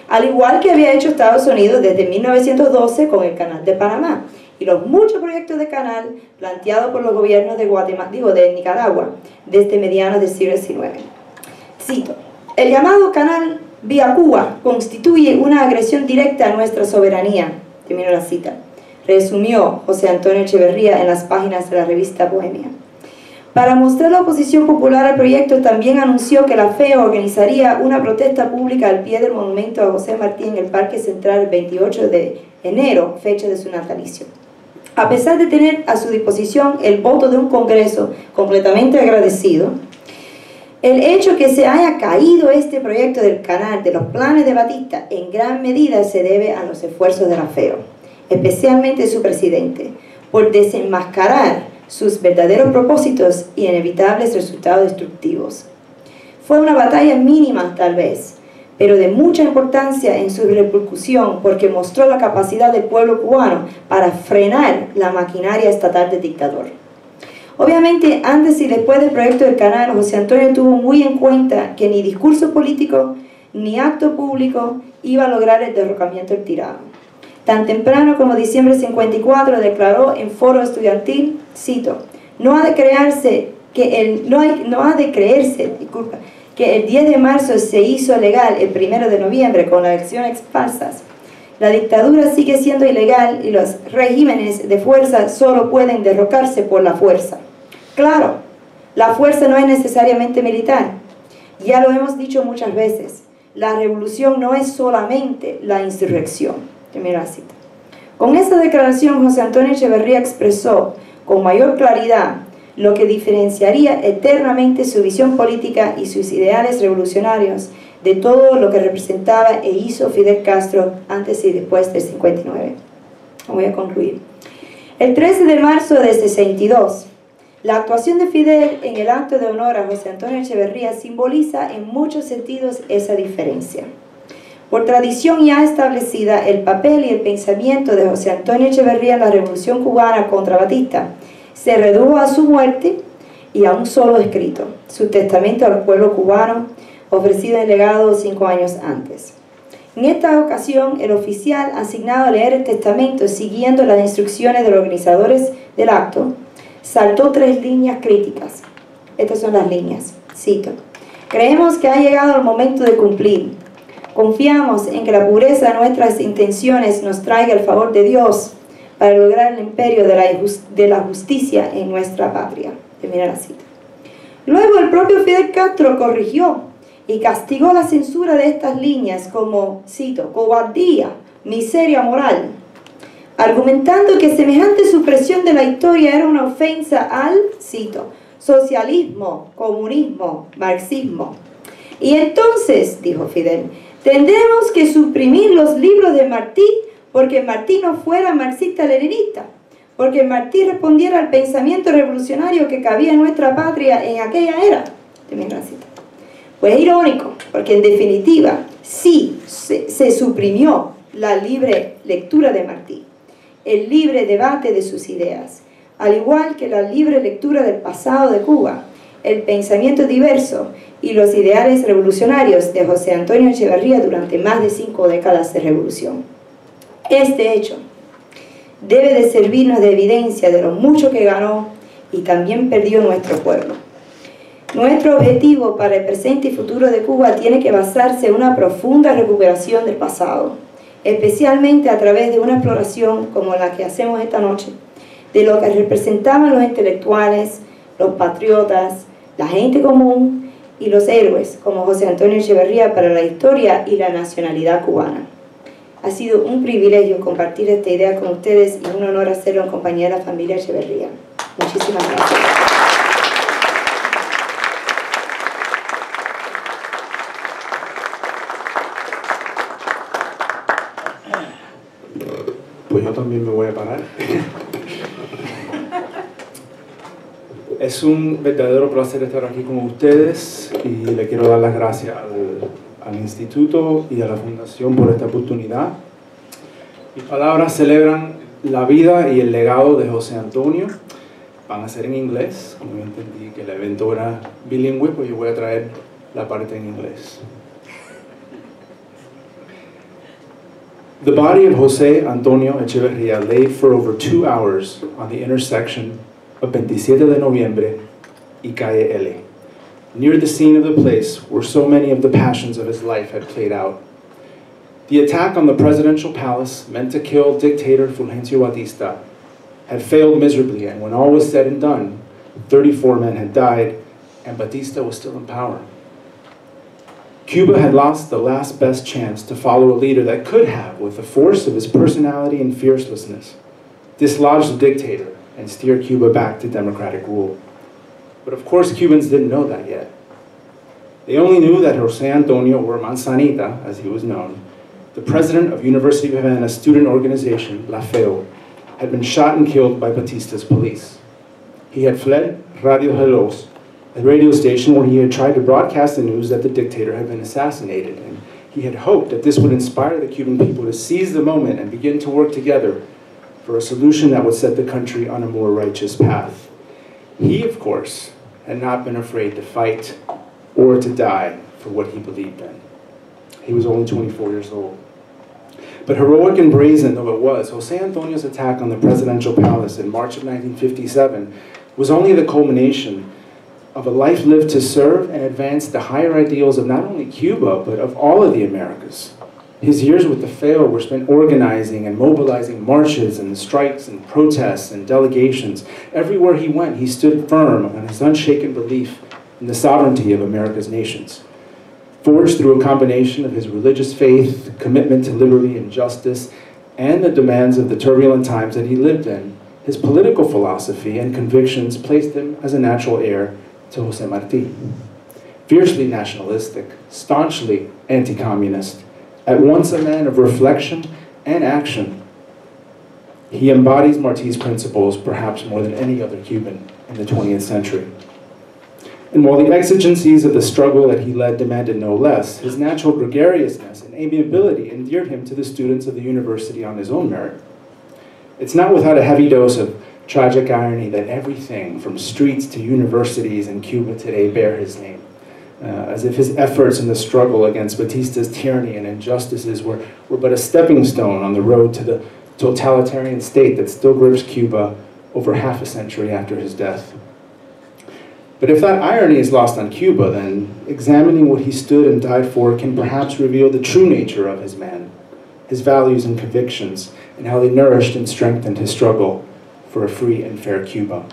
Al igual que había hecho Estados Unidos desde 1912 con el Canal de Panamá, y los muchos proyectos de canal planteados por los gobiernos de Nicaragua desde mediados del siglo XIX. Cito, el llamado canal Vía Cuba constituye una agresión directa a nuestra soberanía, termino la cita, resumió José Antonio Echeverría en las páginas de la revista Bohemia. Para mostrar la oposición popular al proyecto, también anunció que la FEO organizaría una protesta pública al pie del monumento a José Martí en el Parque Central el 28 de enero, fecha de su natalicio. A pesar de tener a su disposición el voto de un Congreso completamente agradecido, el hecho que se haya caído este proyecto del canal de los planes de Batista en gran medida se debe a los esfuerzos de la FEO, especialmente su presidente, por desenmascarar sus verdaderos propósitos y inevitables resultados destructivos. Fue una batalla mínima tal vez, pero de mucha importancia en su repercusión porque mostró la capacidad del pueblo cubano para frenar la maquinaria estatal del dictador. Obviamente, antes y después del proyecto del canal, José Antonio tuvo muy en cuenta que ni discurso político ni acto público iba a lograr el derrocamiento del tirano. Tan temprano como diciembre de 54 declaró en foro estudiantil, cito, no ha de creerse que el 10 de marzo se hizo legal el 1 de noviembre con las elecciones falsas. La dictadura sigue siendo ilegal y los regímenes de fuerza solo pueden derrocarse por la fuerza. Claro, la fuerza no es necesariamente militar. Ya lo hemos dicho muchas veces. La revolución no es solamente la insurrección. Termino la cita. Con esta declaración, José Antonio Echeverría expresó con mayor claridad lo que diferenciaría eternamente su visión política y sus ideales revolucionarios de todo lo que representaba e hizo Fidel Castro antes y después del 59. Voy a concluir. El 13 de marzo de 62, la actuación de Fidel en el acto de honor a José Antonio Echeverría simboliza en muchos sentidos esa diferencia. Por tradición ya establecida, el papel y el pensamiento de José Antonio Echeverría en la Revolución Cubana contra Batista se redujo a su muerte y a un solo escrito, su testamento al pueblo cubano, ofrecido en legado 5 años antes. En esta ocasión, el oficial asignado a leer el testamento, siguiendo las instrucciones de los organizadores del acto, saltó 3 líneas críticas. Estas son las líneas, cito: creemos que ha llegado el momento de cumplir. Confiamos en que la pureza de nuestras intenciones nos traiga el favor de Dios para lograr el imperio de la justicia en nuestra patria. Termina la cita. Luego el propio Fidel Castro corrigió y castigó la censura de estas líneas como, cito, cobardía, miseria moral, argumentando que semejante supresión de la historia era una ofensa al, cito, socialismo, comunismo, marxismo. Y entonces, dijo Fidel, tendremos que suprimir los libros de Martí porque Martí no fuera marxista-leninista, porque Martí respondiera al pensamiento revolucionario que cabía en nuestra patria en aquella era. Termina la cita. Pues es irónico, porque en definitiva sí se suprimió la libre lectura de Martí, el libre debate de sus ideas, al igual que la libre lectura del pasado de Cuba, el pensamiento diverso y los ideales revolucionarios de José Antonio Echeverría durante más de 5 décadas de revolución. Este hecho debe de servirnos de evidencia de lo mucho que ganó y también perdió nuestro pueblo. Nuestro objetivo para el presente y futuro de Cuba tiene que basarse en una profunda recuperación del pasado, especialmente a través de una exploración como la que hacemos esta noche, de lo que representaban los intelectuales, los patriotas, la gente común y los héroes como José Antonio Echeverría para la historia y la nacionalidad cubana. Ha sido un privilegio compartir esta idea con ustedes y un honor hacerlo en compañía de la familia Echeverría. Muchísimas gracias. Pues yo también me voy a parar. Es un verdadero placer estar aquí con ustedes y le quiero dar las gracias al Instituto y a la Fundación por esta oportunidad. Mis palabras celebran la vida y el legado de José Antonio. Van a ser en inglés, como yo entendí que el evento era bilingüe, pues yo voy a traer la parte en inglés. The body of José Antonio Echeverría lay for over 2 hours on the intersection of 27 de Noviembre y Calle L, near the scene of the place where so many of the passions of his life had played out. The attack on the presidential palace, meant to kill dictator Fulgencio Batista, had failed miserably, and when all was said and done, 34 men had died, and Batista was still in power. Cuba had lost the last best chance to follow a leader that could have, with the force of his personality and fiercelessness, dislodged the dictator and steer Cuba back to democratic rule. But of course, Cubans didn't know that yet. They only knew that José Antonio, or Manzanita, as he was known, the president of University of Havana's student organization, La FEO, had been shot and killed by Batista's police. He had fled Radio Hellos, a radio station where he had tried to broadcast the news that the dictator had been assassinated, and he had hoped that this would inspire the Cuban people to seize the moment and begin to work together for a solution that would set the country on a more righteous path. He, of course, had not been afraid to fight or to die for what he believed in. He was only 24 years old. But heroic and brazen though it was, José Antonio's attack on the presidential palace in March of 1957 was only the culmination of a life lived to serve and advance the higher ideals of not only Cuba, but of all of the Americas. His years with the FEO were spent organizing and mobilizing marches and strikes and protests and delegations. Everywhere he went, he stood firm on his unshaken belief in the sovereignty of America's nations. Forged through a combination of his religious faith, commitment to liberty and justice, and the demands of the turbulent times that he lived in, his political philosophy and convictions placed him as a natural heir to José Martí. Fiercely nationalistic, staunchly anti-communist, at once a man of reflection and action, he embodies Martí's principles perhaps more than any other Cuban in the 20th century. And while the exigencies of the struggle that he led demanded no less, his natural gregariousness and amiability endeared him to the students of the university on his own merit. It's not without a heavy dose of tragic irony that everything from streets to universities in Cuba today bear his name, as if his efforts in the struggle against Batista's tyranny and injustices were but a stepping stone on the road to the totalitarian state that still grips Cuba over half a century after his death. But if that irony is lost on Cuba, then examining what he stood and died for can perhaps reveal the true nature of his man, his values and convictions, and how they nourished and strengthened his struggle for a free and fair Cuba.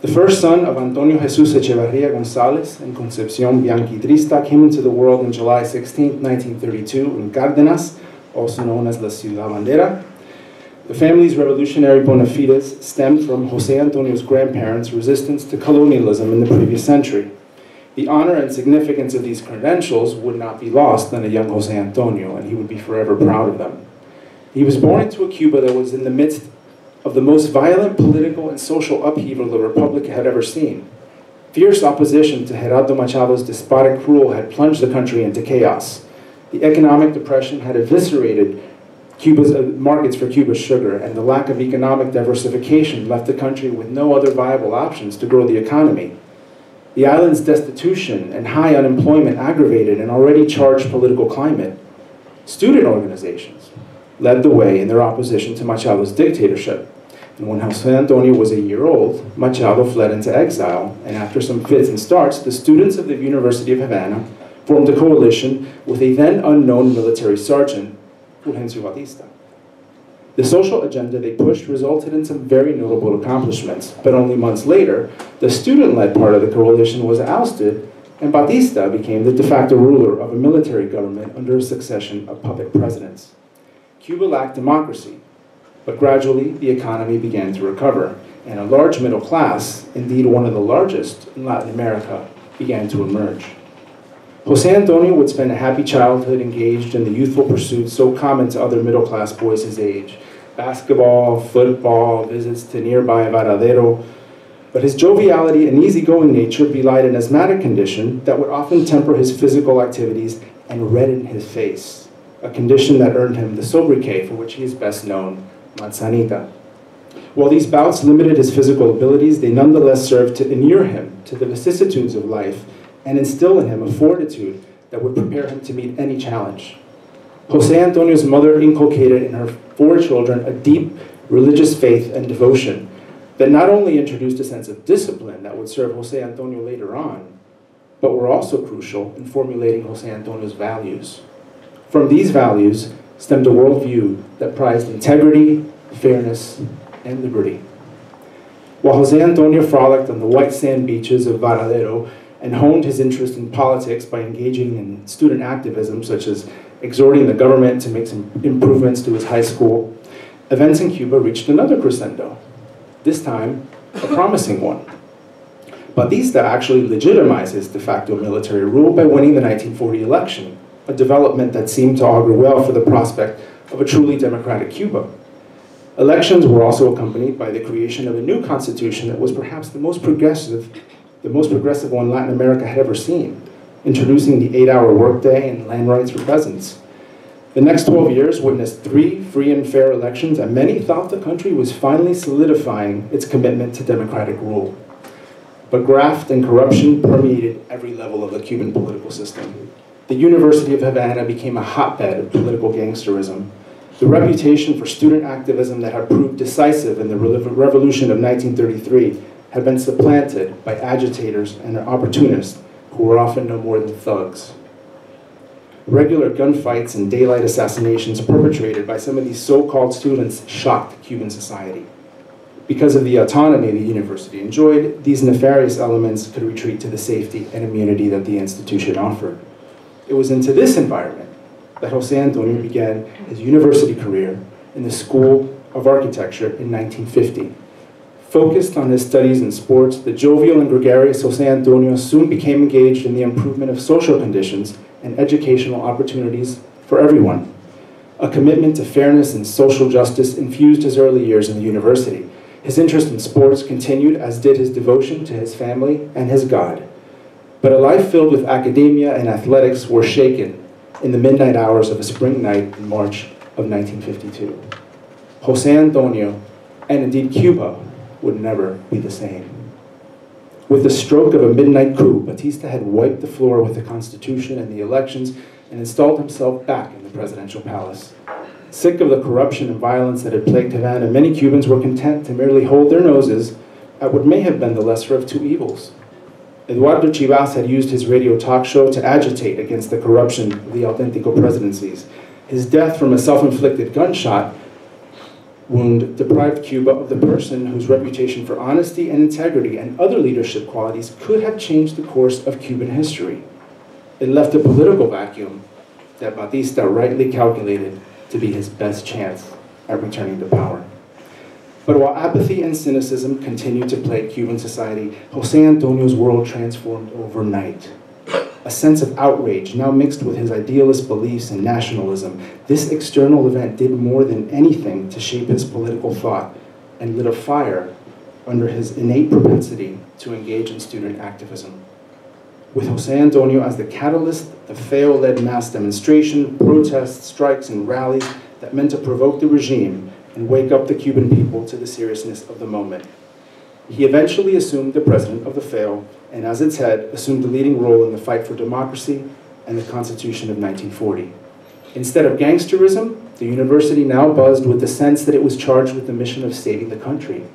The first son of Antonio Jesus Echeverría González and Concepción Bianchi Trista came into the world on July 16, 1932 in Cárdenas, also known as La Ciudad Bandera. The family's revolutionary bona fides stemmed from José Antonio's grandparents' resistance to colonialism in the previous century. The honor and significance of these credentials would not be lost on a young José Antonio, and he would be forever proud of them. He was born into a Cuba that was in the midst of the most violent political and social upheaval the Republic had ever seen. Fierce opposition to Gerardo Machado's despotic rule had plunged the country into chaos. The economic depression had eviscerated Cuba's markets for Cuba's sugar, and the lack of economic diversification left the country with no other viable options to grow the economy. The island's destitution and high unemployment aggravated an already charged political climate. Student organizations led the way in their opposition to Machado's dictatorship. And when José Antonio was a year old, Machado fled into exile, and after some fits and starts, the students of the University of Havana formed a coalition with a then unknown military sergeant, Fulgencio Batista. The social agenda they pushed resulted in some very notable accomplishments, but only months later, the student-led part of the coalition was ousted, and Batista became the de facto ruler of a military government under a succession of puppet presidents. Cuba lacked democracy, but gradually the economy began to recover, and a large middle class, indeed one of the largest in Latin America, began to emerge. José Antonio would spend a happy childhood engaged in the youthful pursuits so common to other middle-class boys his age: basketball, football, visits to nearby Varadero. But his joviality and easygoing nature belied an asthmatic condition that would often temper his physical activities and redden his face, a condition that earned him the sobriquet for which he is best known, Manzanita. While these bouts limited his physical abilities, they nonetheless served to inure him to the vicissitudes of life and instill in him a fortitude that would prepare him to meet any challenge. José Antonio's mother inculcated in her 4 children a deep religious faith and devotion that not only introduced a sense of discipline that would serve José Antonio later on, but were also crucial in formulating José Antonio's values. From these values stemmed a worldview that prized integrity, fairness, and liberty. While José Antonio frolicked on the white sand beaches of Varadero and honed his interest in politics by engaging in student activism, such as exhorting the government to make some improvements to his high school, events in Cuba reached another crescendo, this time a promising one. Batista actually legitimized his de facto military rule by winning the 1940 election, a development that seemed to augur well for the prospect of a truly democratic Cuba. Elections were also accompanied by the creation of a new constitution that was perhaps the most progressive one Latin America had ever seen, introducing the 8-hour workday and land rights for peasants. The next 12 years witnessed 3 free and fair elections, and many thought the country was finally solidifying its commitment to democratic rule. But graft and corruption permeated every level of the Cuban political system. The University of Havana became a hotbed of political gangsterism. The reputation for student activism that had proved decisive in the revolution of 1933 had been supplanted by agitators and opportunists who were often no more than thugs. Regular gunfights and daylight assassinations perpetrated by some of these so-called students shocked Cuban society. Because of the autonomy the university enjoyed, these nefarious elements could retreat to the safety and immunity that the institution offered. It was into this environment that José Antonio began his university career in the School of Architecture in 1950. Focused on his studies in sports, the jovial and gregarious José Antonio soon became engaged in the improvement of social conditions and educational opportunities for everyone. A commitment to fairness and social justice infused his early years in the university. His interest in sports continued, as did his devotion to his family and his God. But a life filled with academia and athletics were shaken in the midnight hours of a spring night in March of 1952. Jose Antonio, and indeed Cuba, would never be the same. With the stroke of a midnight coup, Batista had wiped the floor with the Constitution and the elections and installed himself back in the presidential palace. Sick of the corruption and violence that had plagued Havana, many Cubans were content to merely hold their noses at what may have been the lesser of two evils. Eduardo Chivas had used his radio talk show to agitate against the corruption of the Auténtico presidencies. His death from a self-inflicted gunshot wound deprived Cuba of the person whose reputation for honesty and integrity and other leadership qualities could have changed the course of Cuban history. It left a political vacuum that Batista rightly calculated to be his best chance at returning to power. But while apathy and cynicism continued to plague Cuban society, Jose Antonio's world transformed overnight. A sense of outrage, now mixed with his idealist beliefs and nationalism, this external event did more than anything to shape his political thought and lit a fire under his innate propensity to engage in student activism. With Jose Antonio as the catalyst, the FAO led mass demonstration, protests, strikes, and rallies that meant to provoke the regime and wake up the Cuban people to the seriousness of the moment. He eventually assumed the president of the FAO, and as its head, assumed a leading role in the fight for democracy and the Constitution of 1940. Instead of gangsterism, the university now buzzed with the sense that it was charged with the mission of saving the country.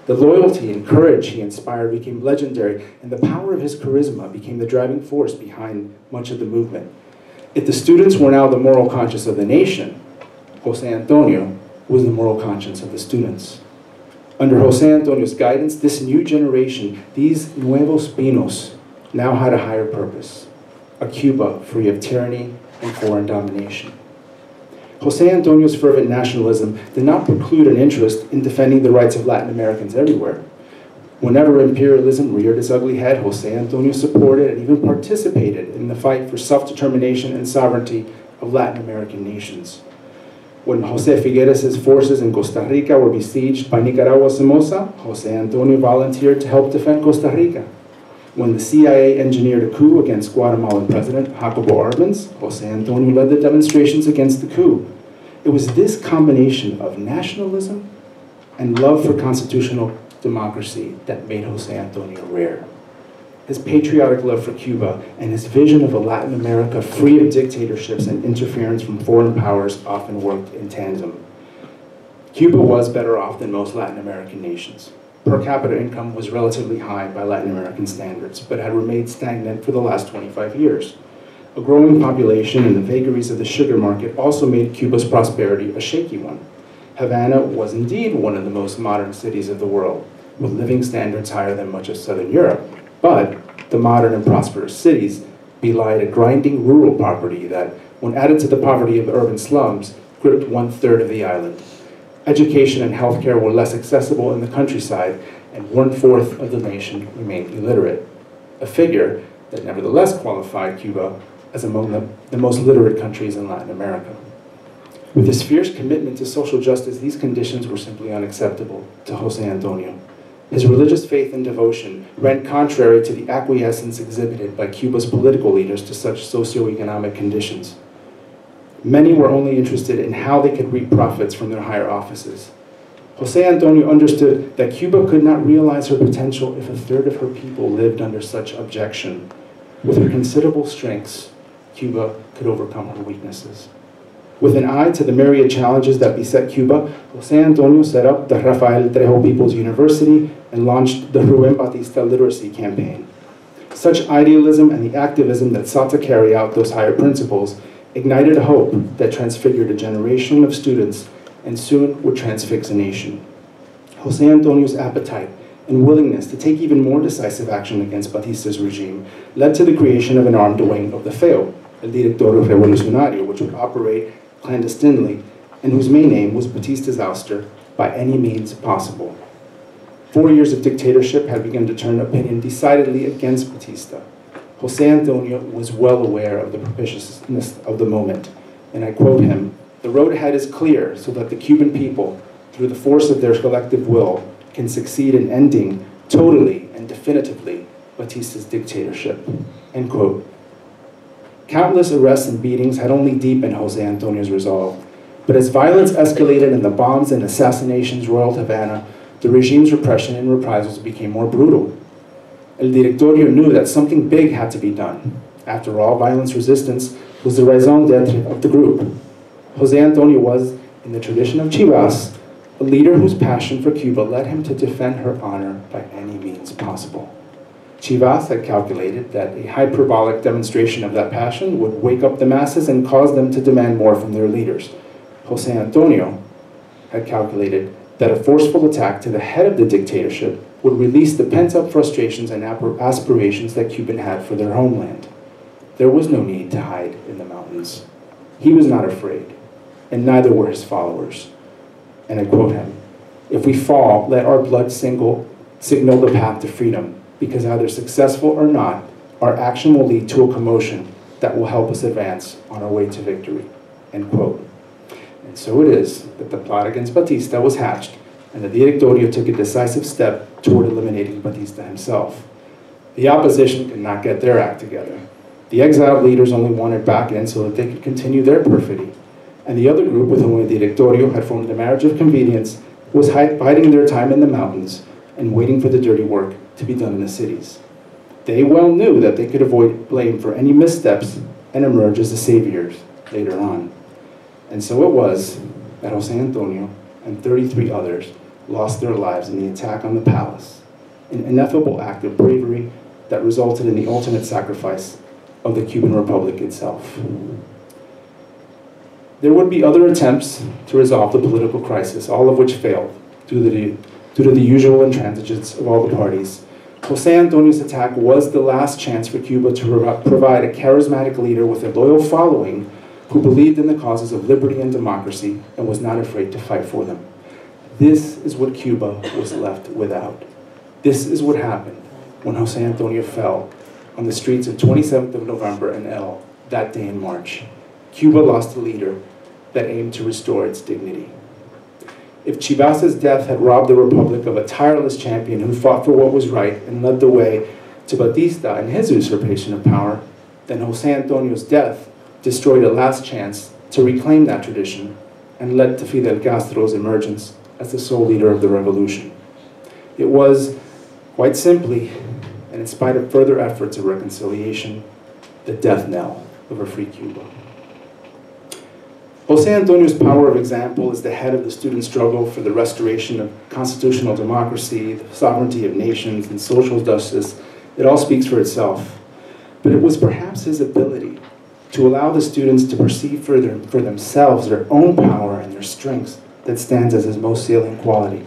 The loyalty and courage he inspired became legendary, and the power of his charisma became the driving force behind much of the movement. If the students were now the moral conscience of the nation, Jose Antonio was the moral conscience of the students. Under Jose Antonio's guidance, this new generation, these nuevos pinos, now had a higher purpose: a Cuba free of tyranny and foreign domination. Jose Antonio's fervent nationalism did not preclude an interest in defending the rights of Latin Americans everywhere. Whenever imperialism reared its ugly head, Jose Antonio supported and even participated in the fight for self-determination and sovereignty of Latin American nations. When Jose Figueres' forces in Costa Rica were besieged by Nicaragua Somoza, Jose Antonio volunteered to help defend Costa Rica. When the CIA engineered a coup against Guatemalan President Jacobo Arbenz, Jose Antonio led the demonstrations against the coup. It was this combination of nationalism and love for constitutional democracy that made Jose Antonio rare. His patriotic love for Cuba and his vision of a Latin America free of dictatorships and interference from foreign powers often worked in tandem. Cuba was better off than most Latin American nations. Per capita income was relatively high by Latin American standards, but had remained stagnant for the last 25 years. A growing population and the vagaries of the sugar market also made Cuba's prosperity a shaky one. Havana was indeed one of the most modern cities of the world, with living standards higher than much of Southern Europe. But the modern and prosperous cities belied a grinding rural poverty that, when added to the poverty of the urban slums, gripped 1/3 of the island. Education and healthcare were less accessible in the countryside, and 1/4 of the nation remained illiterate, a figure that nevertheless qualified Cuba as among the most literate countries in Latin America. With his fierce commitment to social justice, these conditions were simply unacceptable to Jose Antonio. His religious faith and devotion ran contrary to the acquiescence exhibited by Cuba's political leaders to such socioeconomic conditions. Many were only interested in how they could reap profits from their higher offices. Jose Antonio understood that Cuba could not realize her potential if 1/3 of her people lived under such objection. With her considerable strengths, Cuba could overcome her weaknesses. With an eye to the myriad challenges that beset Cuba, Jose Antonio set up the Rafael Trejo People's University and launched the Rubén Batista Literacy Campaign. Such idealism and the activism that sought to carry out those higher principles ignited a hope that transfigured a generation of students and soon would transfix a nation. Jose Antonio's appetite and willingness to take even more decisive action against Batista's regime led to the creation of an armed wing of the FAO, El Directorio Revolucionario, which would operate clandestinely and whose main aim was Batista's ouster by any means possible. 4 years of dictatorship had begun to turn opinion decidedly against Batista. Jose Antonio was well aware of the propitiousness of the moment, and I quote him, "The road ahead is clear so that the Cuban people, through the force of their collective will, can succeed in ending totally and definitively Batista's dictatorship." End quote. Countless arrests and beatings had only deepened Jose Antonio's resolve. But as violence escalated and the bombs and assassinations roiled Havana, the regime's repression and reprisals became more brutal. El Directorio knew that something big had to be done. After all, violence resistance was the raison d'etre of the group. Jose Antonio was, in the tradition of Chivas, a leader whose passion for Cuba led him to defend her honor by any means possible. Chivas had calculated that a hyperbolic demonstration of that passion would wake up the masses and cause them to demand more from their leaders. Jose Antonio had calculated that a forceful attack to the head of the dictatorship would release the pent-up frustrations and aspirations that Cubans had for their homeland. There was no need to hide in the mountains. He was not afraid, and neither were his followers. And I quote him, "If we fall, let our blood signal the path to freedom, because either successful or not, our action will lead to a commotion that will help us advance on our way to victory." End quote. And so it is that the plot against Batista was hatched, and the Directorio took a decisive step toward eliminating Batista himself. The opposition could not get their act together. The exiled leaders only wanted back in so that they could continue their perfidy. And the other group with whom the Directorio had formed a marriage of convenience was biding their time in the mountains and waiting for the dirty work to be done in the cities. They well knew that they could avoid blame for any missteps and emerge as the saviors later on. And so it was that Jose Antonio and 33 others lost their lives in the attack on the palace, an ineffable act of bravery that resulted in the ultimate sacrifice of the Cuban Republic itself. There would be other attempts to resolve the political crisis, all of which failed due to the usual intransigence of all the parties. Jose Antonio's attack was the last chance for Cuba to provide a charismatic leader with a loyal following who believed in the causes of liberty and democracy and was not afraid to fight for them. This is what Cuba was left without. This is what happened when Jose Antonio fell on the streets of 27th of November in El that day in March. Cuba lost a leader that aimed to restore its dignity. If Chivas's death had robbed the Republic of a tireless champion who fought for what was right and led the way to Batista and his usurpation of power, then Jose Antonio's death destroyed a last chance to reclaim that tradition and led to Fidel Castro's emergence as the sole leader of the revolution. It was, quite simply, and in spite of further efforts of reconciliation, the death knell of a free Cuba. Jose Antonio's power of example is the head of the student struggle for the restoration of constitutional democracy, the sovereignty of nations, and social justice. It all speaks for itself. But it was perhaps his ability to allow the students to perceive for themselves their own power and their strengths that stands as his most salient quality.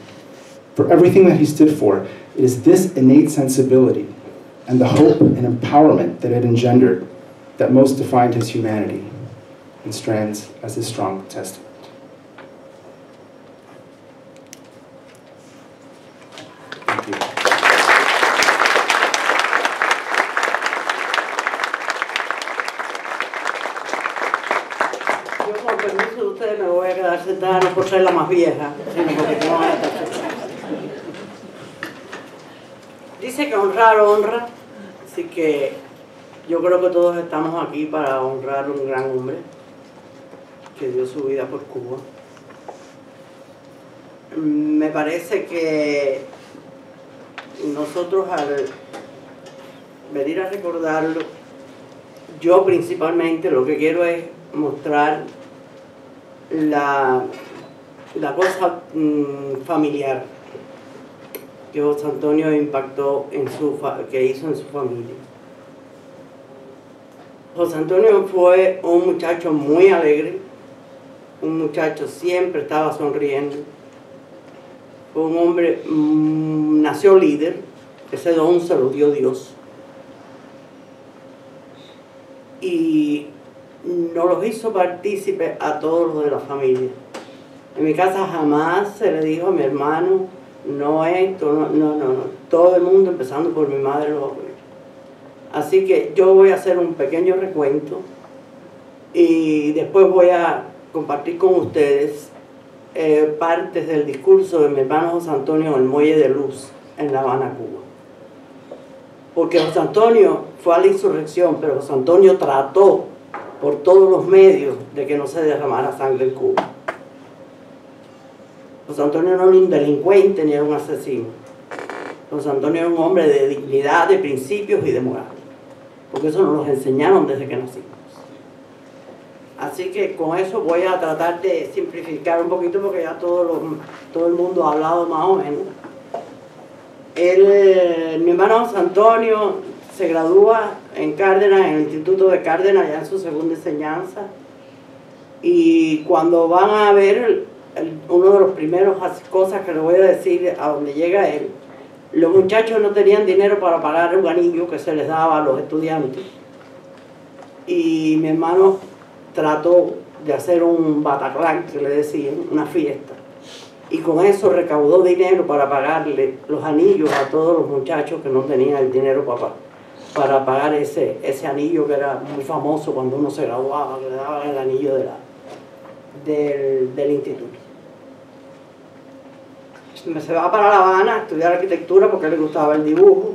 For everything that he stood for, it is this innate sensibility and the hope and empowerment that it engendered that most defined his humanity and stands as his strong testament. Thank you. Yo, con permiso de ustedes, me voy a quedar sentada no por ser la más vieja, sino porque tengo ganas de escuchar. Dice que honrar honra, así que yo creo que todos estamos aquí para honrar a un gran hombre que dio su vida por Cuba. Me parece que nosotros al venir a recordarlo, yo principalmente lo que quiero es mostrar la cosa familiar que José Antonio impactó que hizo en su familia. José Antonio fue un muchacho muy alegre, un muchacho siempre estaba sonriendo, fue un hombre, nació líder, ese don se lo dio Dios, y nos los hizo partícipes a todos los de la familia. En mi casa jamás se le dijo a mi hermano, no esto, no. Todo el mundo, empezando por mi madre, lo apoyó. Así que yo voy a hacer un pequeño recuento y después voy a compartir con ustedes partes del discurso de mi hermano José Antonio en el Muelle de Luz, en La Habana, Cuba. Porque José Antonio fue a la insurrección, pero José Antonio trató por todos los medios de que no se derramara sangre en Cuba. José Antonio no era un delincuente ni era un asesino. José Antonio era un hombre de dignidad, de principios y de moral. Porque eso nos lo enseñaron desde que nacimos. Así que con eso voy a tratar de simplificar un poquito porque ya todo el mundo ha hablado más o menos. Mi hermano José Antonio se gradúa en Cárdenas, en el Instituto de Cárdenas, ya en su segunda enseñanza. Y cuando van a ver uno de los primeros cosas que le voy a decir a donde llega él, los muchachos no tenían dinero para pagar un anillo que se les daba a los estudiantes. Y mi hermano trató de hacer un Bataclan, que le decían, una fiesta. Y con eso recaudó dinero para pagarle los anillos a todos los muchachos que no tenían el dinero para pagar ese anillo que era muy famoso cuando uno se graduaba, que le daban el anillo del instituto. Se va para La Habana a estudiar arquitectura porque le gustaba el dibujo,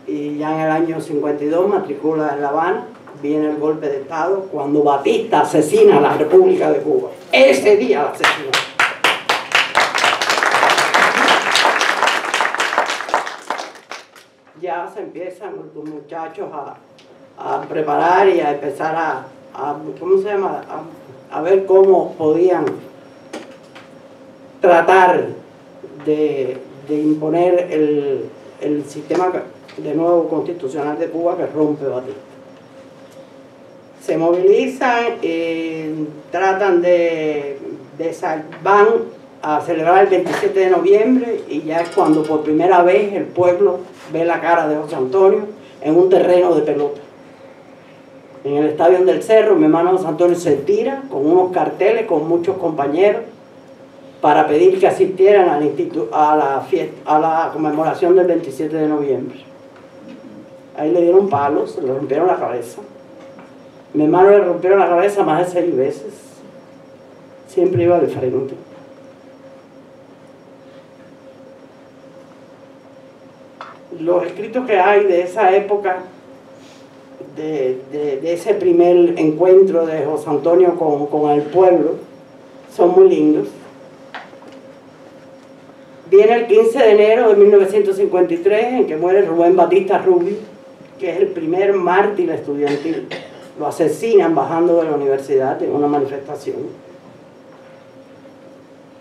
y ya en el año 52 matricula en La Habana. Viene el golpe de Estado cuando Batista asesina a la República de Cuba. Ese día la asesinó. Ya se empiezan los muchachos a preparar y a empezar ¿cómo se llama? A ver cómo podían tratar de imponer el sistema de nuevo constitucional de Cuba que rompe Batista. Se movilizan, tratan van a celebrar el 27 de noviembre y ya es cuando por primera vez el pueblo ve la cara de José Antonio en un terreno de pelota. En el Estadio del Cerro, mi hermano José Antonio se tira con unos carteles con muchos compañeros para pedir que asistieran a la conmemoración del 27 de noviembre. Ahí le dieron palos, le rompieron la cabeza. Mi hermano le rompieron la cabeza más de 6 veces. Siempre iba de frente. Los escritos que hay de esa época, de ese primer encuentro de José Antonio con el pueblo, son muy lindos. Viene el 15 de enero de 1953, en que muere Rubén Batista Rubio, que es el primer mártir estudiantil. Lo asesinan bajando de la universidad en una manifestación.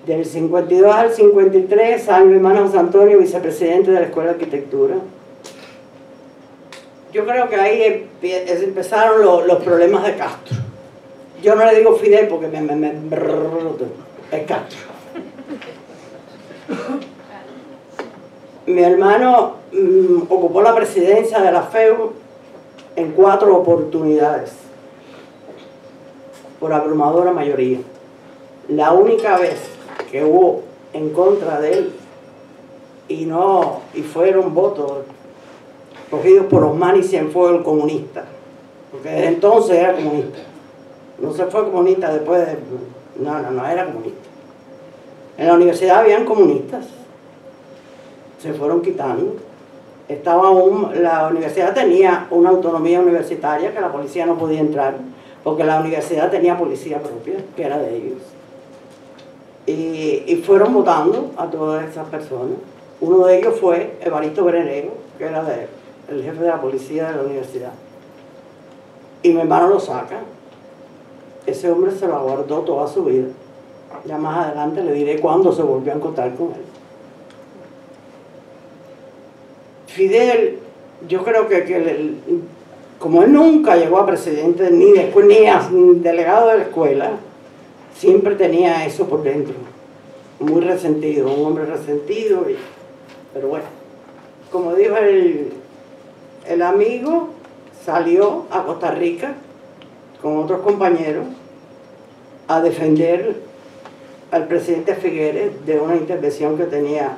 Del 52 al 53 sale mi hermano José Antonio, vicepresidente de la Escuela de Arquitectura. Yo creo que ahí empezaron los problemas de Castro. Yo no le digo Fidel porque es Castro. Mi hermano ocupó la presidencia de la FEU en 4 oportunidades, por abrumadora mayoría. La única vez que hubo en contra de él y fueron votos cogidos por Osmani Cienfuegos, el comunista, porque desde entonces era comunista. No se fue comunista después de... No era comunista. En la universidad habían comunistas, se fueron quitando. La universidad tenía una autonomía universitaria que la policía no podía entrar, porque la universidad tenía policía propia, que era de ellos. Y fueron votando a todas esas personas. Uno de ellos fue Evaristo Berenero, que era el jefe de la policía de la universidad. Y mi hermano lo saca. Ese hombre se lo aguardó toda su vida. Ya más adelante le diré cuándo se volvió a encontrar con él. Fidel, yo creo que como él nunca llegó a presidente, ni después ni a delegado de la escuela, siempre tenía eso por dentro, muy resentido, un hombre resentido, pero bueno, como dijo el amigo, salió a Costa Rica con otros compañeros a defender al presidente Figueres de una intervención que tenía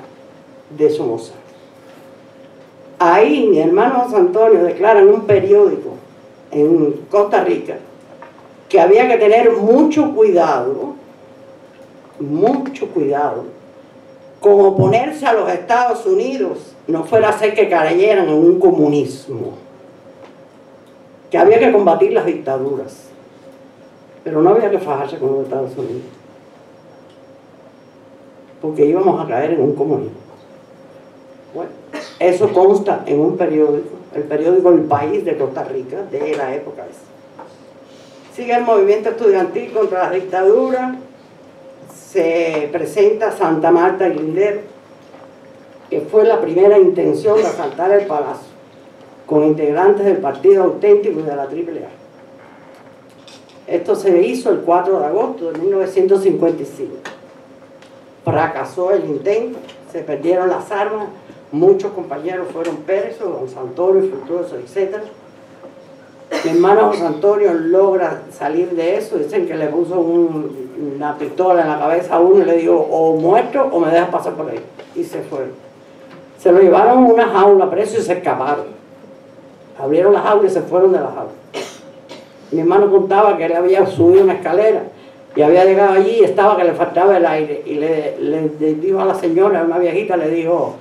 de Somoza. Ahí mi hermano José Antonio declara en un periódico en Costa Rica que había que tener mucho cuidado mucho cuidado con oponerse a los Estados Unidos, no fuera a hacer que cayeran en un comunismo, que había que combatir las dictaduras, pero no había que fajarse con los Estados Unidos, porque íbamos a caer en un comunismo. Bueno, eso consta en un periódico, el periódico El País de Costa Rica, de la época esa. Sigue el movimiento estudiantil contra la dictadura, se presenta Santa Marta y Lindero, que fue la primera intención de asaltar el palacio, con integrantes del Partido Auténtico y de la AAA. Esto se hizo el 4 de agosto de 1955. Fracasó el intento, se perdieron las armas, muchos compañeros fueron presos, don Santoro, Fructuoso, etc. Mi hermano José Antonio logra salir de eso, dicen que le puso una pistola en la cabeza a uno y le dijo, o muerto o me dejas pasar por ahí. Y se fue. Se lo llevaron a una jaula preso y se escaparon. Abrieron la jaula y se fueron de la jaula. Mi hermano contaba que él había subido una escalera y había llegado allí y estaba que le faltaba el aire. Y le dijo a la señora, una viejita, le dijo,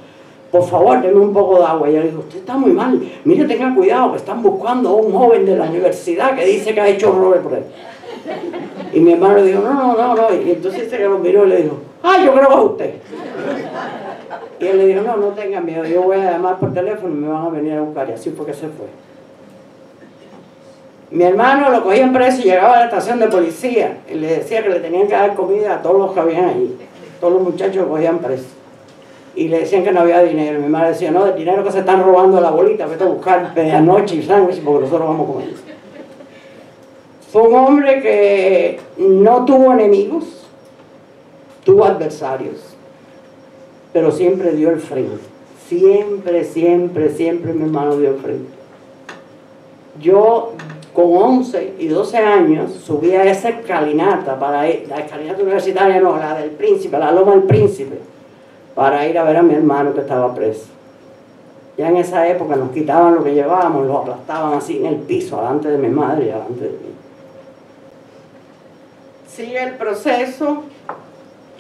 por favor, denme un poco de agua. Y ella le dijo, usted está muy mal, mire, tenga cuidado, que están buscando a un joven de la universidad que dice que ha hecho horrores por él. Y mi hermano le dijo, no. Y entonces ese que lo miró y le dijo, yo creo que es usted. Y él le dijo, no tenga miedo, yo voy a llamar por teléfono y me van a venir a buscar. Y así fue que se fue. Mi hermano lo cogían preso y llegaba a la estación de policía y le decía que le tenían que dar comida a todos los que habían allí. Todos los muchachos lo cogían preso. Y le decían que no había dinero. Mi madre decía, no, el dinero que se están robando de la bolita, vete a buscar medianoche y sándwich porque nosotros vamos a comer. Fue un hombre que no tuvo enemigos, tuvo adversarios, pero siempre dio el frente. Siempre mi hermano dio el frente. Yo, con 11 y 12 años, subí a esa escalinata, la escalinata universitaria no, la del Príncipe, la Loma del Príncipe, para ir a ver a mi hermano que estaba preso. Ya en esa época nos quitaban lo que llevábamos, lo aplastaban así en el piso, delante de mi madre y delante de mí. Sigue el proceso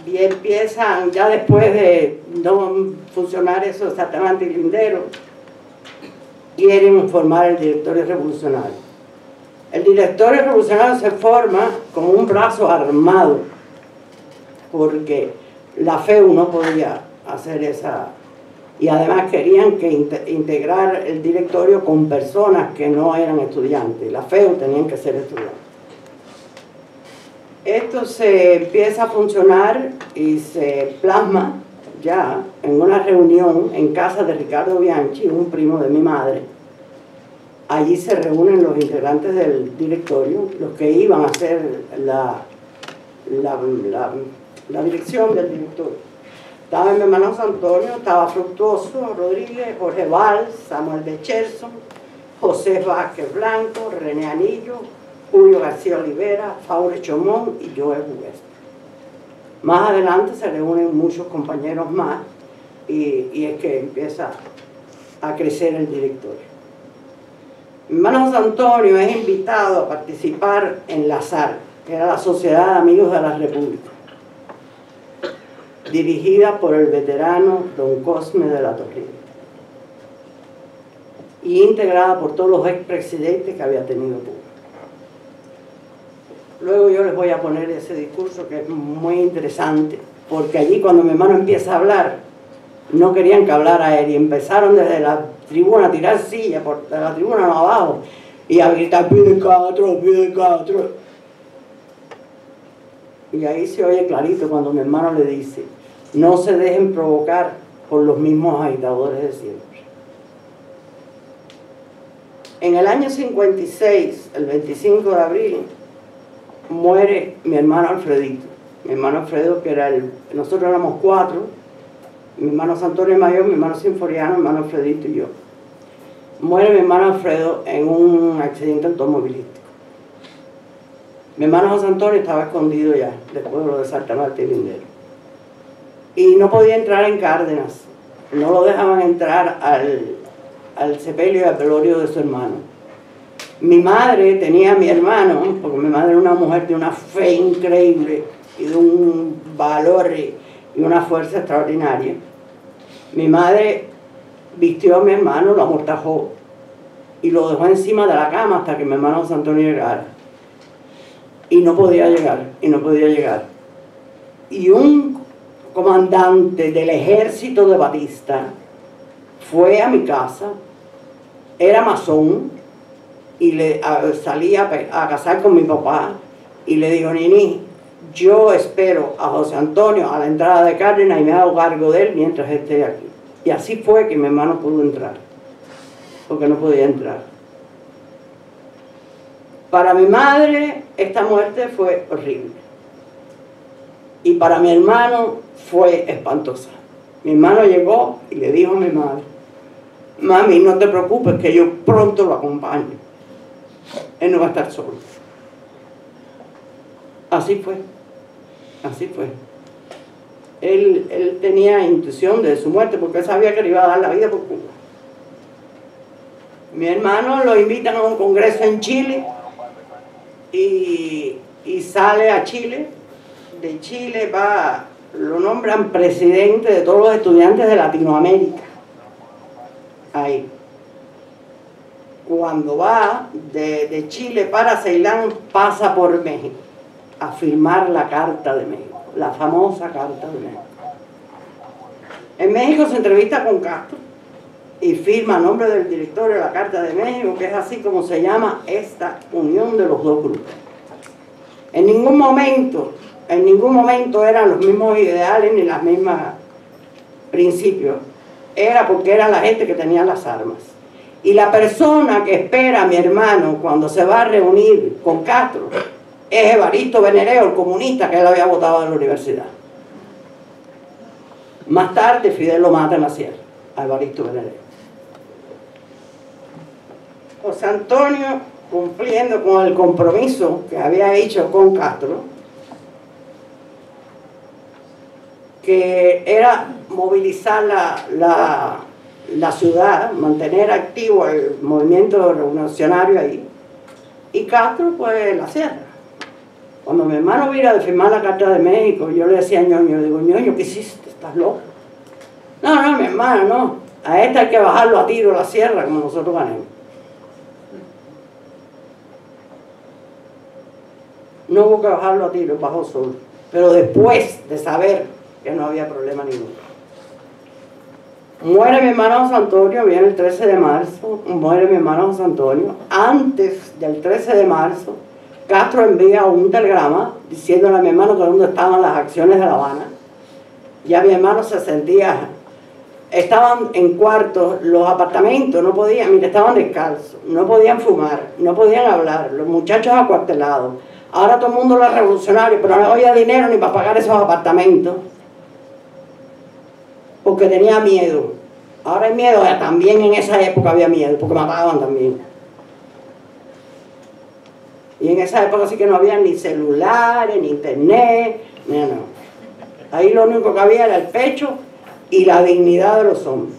y empiezan, ya después de no funcionar eso de Santa Marta y Lindero, quieren formar el directorio revolucionario. El directorio revolucionario se forma con un brazo armado, porque la FEU no podía hacer esa, y además querían que integrar el directorio con personas que no eran estudiantes. La FEU tenían que ser estudiantes. Esto se empieza a funcionar y se plasma ya en una reunión en casa de Ricardo Bianchi, un primo de mi madre. Allí se reúnen los integrantes del directorio, los que iban a hacer la dirección del directorio. Estaba mi hermano José Antonio, estaba Fructuoso Rodríguez, Jorge Valls, Samuel Becherson, José Vázquez Blanco, René Anillo, Julio García Olivera, Faure Chomón y Joel Hugues. Más adelante se reúnen muchos compañeros más y es que empieza a crecer el directorio. Mi hermano José Antonio es invitado a participar en la SAR, que era la Sociedad de Amigos de la República, dirigida por el veterano don Cosme de la Torre y integrada por todos los expresidentes que había tenido Cuba. Luego yo les voy a poner ese discurso que es muy interesante, porque allí cuando mi hermano empieza a hablar, no querían que hablara él y empezaron desde la tribuna a tirar sillas, de la tribuna abajo, y a gritar, pide Castro, pide Castro. Y ahí se oye clarito cuando mi hermano le dice, no se dejen provocar por los mismos agitadores de siempre. En el año 56, el 25 de abril, muere mi hermano Alfredito. Mi hermano Alfredo, que era nosotros éramos 4, mi hermano Santorio Mayor, mi hermano Sinforiano, mi hermano Alfredito y yo. Muere mi hermano Alfredo en un accidente automovilístico. Mi hermano José Antonio estaba escondido ya, del pueblo de Santa Marta y Lindero. Y no podía entrar en Cárdenas. No lo dejaban entrar al sepelio y al velorio de su hermano. Mi madre tenía a mi hermano, porque mi madre era una mujer de una fe increíble, y de un valor y una fuerza extraordinaria. Mi madre vistió a mi hermano, lo amortajó y lo dejó encima de la cama hasta que mi hermano José Antonio llegara. Y no podía llegar, y no podía llegar. Y un comandante del ejército de Batista fue a mi casa, era masón, y salía a casar con mi papá, y le dijo: Nini, yo espero a José Antonio a la entrada de Cárdenas y me hago cargo de él mientras esté aquí. Y así fue que mi hermano pudo entrar, porque no podía entrar. Para mi madre esta muerte fue horrible, y para mi hermano fue espantosa. Mi hermano llegó y le dijo a mi madre: mami, no te preocupes, que yo pronto lo acompaño, él no va a estar solo. Así fue, así fue. Él tenía intuición de su muerte, porque él sabía que le iba a dar la vida por Cuba. Mi hermano lo invitan a un congreso en Chile y sale a Chile. De Chile va, lo nombran presidente de todos los estudiantes de Latinoamérica. Ahí. Cuando va de Chile para Ceilán, pasa por México a firmar la Carta de México, la famosa Carta de México. En México se entrevista con Castro y firma a nombre del directorio de la Carta de México, que es así como se llama esta unión de los dos grupos. En ningún momento eran los mismos ideales ni los mismos principios. Era porque era la gente que tenía las armas. Y la persona que espera a mi hermano cuando se va a reunir con Castro es Evaristo Venereo, el comunista que él había votado en la universidad. Más tarde Fidel lo mata en la sierra, a Evaristo Venereo. José Antonio, cumpliendo con el compromiso que había hecho con Castro, que era movilizar la ciudad, mantener activo el movimiento revolucionario ahí, y Castro pues la sierra. Cuando mi hermano vino a firmar la Carta de México, yo le decía a Ñoño, digo: Ñoño, ¿qué hiciste? ¿Estás loco? No, mi hermano, no. A esta hay que bajarlo a tiro a la sierra como nosotros ganemos. No hubo que bajarlo a tiro, bajó solo. Pero después de saber que no había problema ninguno. Muere mi hermano José Antonio, viene el 13 de marzo, muere mi hermano José Antonio. Antes del 13 de marzo, Castro envía un telegrama diciéndole a mi hermano que dónde estaban las acciones de La Habana. Ya mi hermano se sentía, estaban en cuartos, los apartamentos, no podían, mire, estaban descalzos, no podían fumar, no podían hablar, los muchachos acuartelados. Ahora todo el mundo era revolucionario, pero no había dinero ni para pagar esos apartamentos, porque tenía miedo. Ahora hay miedo, también en esa época había miedo, porque mataban también. Y en esa época sí que no había ni celulares, ni internet, no. Ahí lo único que había era el pecho y la dignidad de los hombres.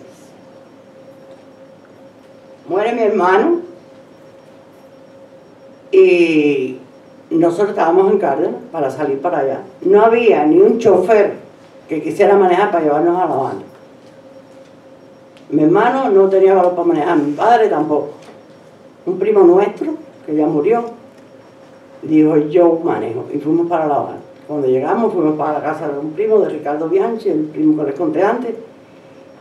Muere mi hermano y nosotros estábamos en Cárdenas para salir para allá. No había ni un chofer que quisiera manejar para llevarnos a La Habana. Mi hermano no tenía valor para manejar, mi padre tampoco. Un primo nuestro, que ya murió, dijo: yo manejo, y fuimos para La Habana. Cuando llegamos fuimos para la casa de un primo, de Ricardo Bianchi, el primo que les conté antes,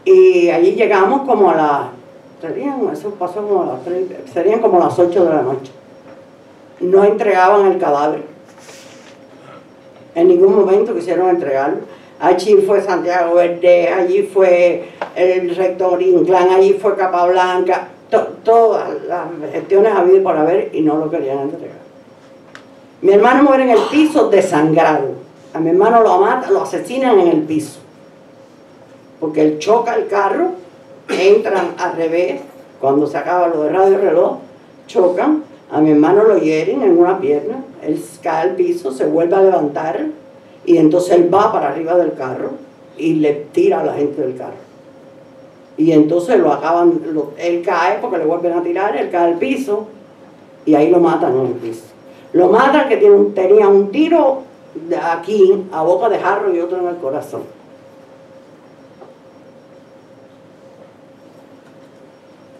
y allí llegamos como a las, eso pasó como a las 3, serían como las 8 de la noche. No entregaban el cadáver, en ningún momento quisieron entregarlo. Allí fue Santiago Verde, allí fue el rector Inclán, allí fue Capablanca, todas las gestiones habidas por haber, y no lo querían entregar. Mi hermano muere en el piso desangrado. A mi hermano lo matan, lo asesinan en el piso, porque él choca el carro, entran al revés, cuando se acaba lo de radio reloj, chocan, a mi hermano lo hieren en una pierna, él cae al piso, se vuelve a levantar, y entonces él va para arriba del carro y le tira a la gente del carro. Y entonces él cae porque le vuelven a tirar, él cae al piso y ahí lo matan en el piso. Lo matan, que tenía un tiro de aquí a boca de jarro y otro en el corazón.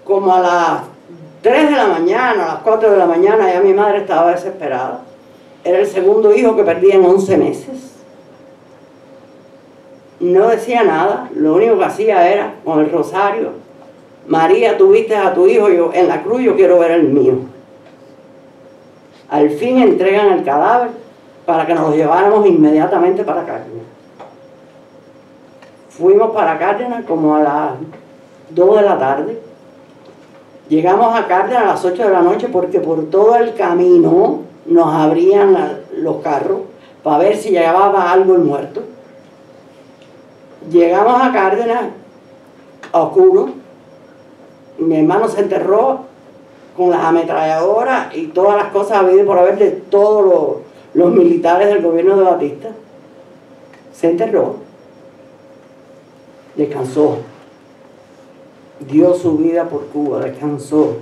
Como a las 3 de la mañana, a las 4 de la mañana, ya mi madre estaba desesperada. Era el segundo hijo que perdí en 11 meses. No decía nada, lo único que hacía era, con el rosario, María, tuviste a tu hijo, yo en la cruz, yo quiero ver el mío. Al fin entregan el cadáver para que nos lo lleváramos inmediatamente para Cárdenas. Fuimos para Cárdenas como a las 2 de la tarde. Llegamos a Cárdenas a las 8 de la noche porque por todo el camino nos abrían los carros para ver si llevaba algo el muerto. Llegamos a Cárdenas a oscuro. Mi hermano se enterró con las ametralladoras y todas las cosas habidas por haber de todos los militares del gobierno de Batista. Se enterró, descansó, dio su vida por Cuba, descansó,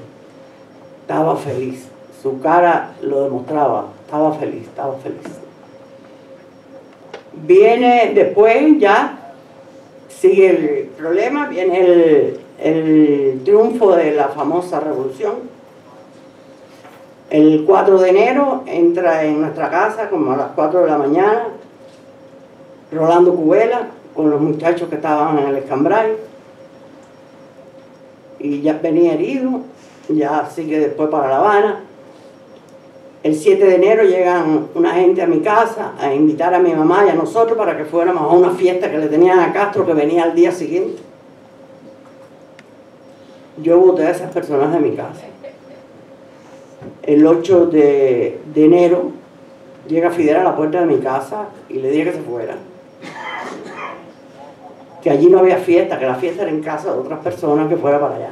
estaba feliz, su cara lo demostraba, estaba feliz, estaba feliz. Viene después ya, sigue el problema, viene el triunfo de la famosa revolución. El 4 de enero entra en nuestra casa como a las 4 de la mañana Rolando Cubela con los muchachos que estaban en el Escambray y ya venía herido, ya sigue después para La Habana. El 7 de enero llegan una gente a mi casa a invitar a mi mamá y a nosotros para que fuéramos a una fiesta que le tenían a Castro que venía al día siguiente. Yo boté a esas personas de mi casa. El 8 de enero llega Fidel a la puerta de mi casa y le dije que se fuera. Que allí no había fiesta, que la fiesta era en casa de otras personas, que fuera para allá.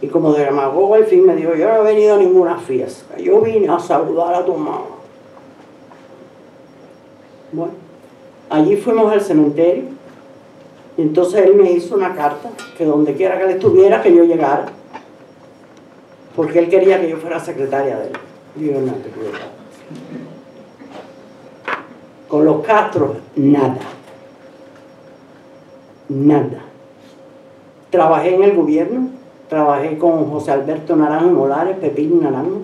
Y como de demagogo al fin me dijo, yo no he venido a ninguna fiesta, yo vine a saludar a tu mamá. Bueno, allí fuimos al cementerio y entonces él me hizo una carta que donde quiera que él estuviera, que yo llegara, porque él quería que yo fuera secretaria de él. Y yo no te cuido. Con los Castro, nada. Nada. Trabajé en el gobierno, trabajé con José Alberto Naranjo Molares, Pepín Naranjo,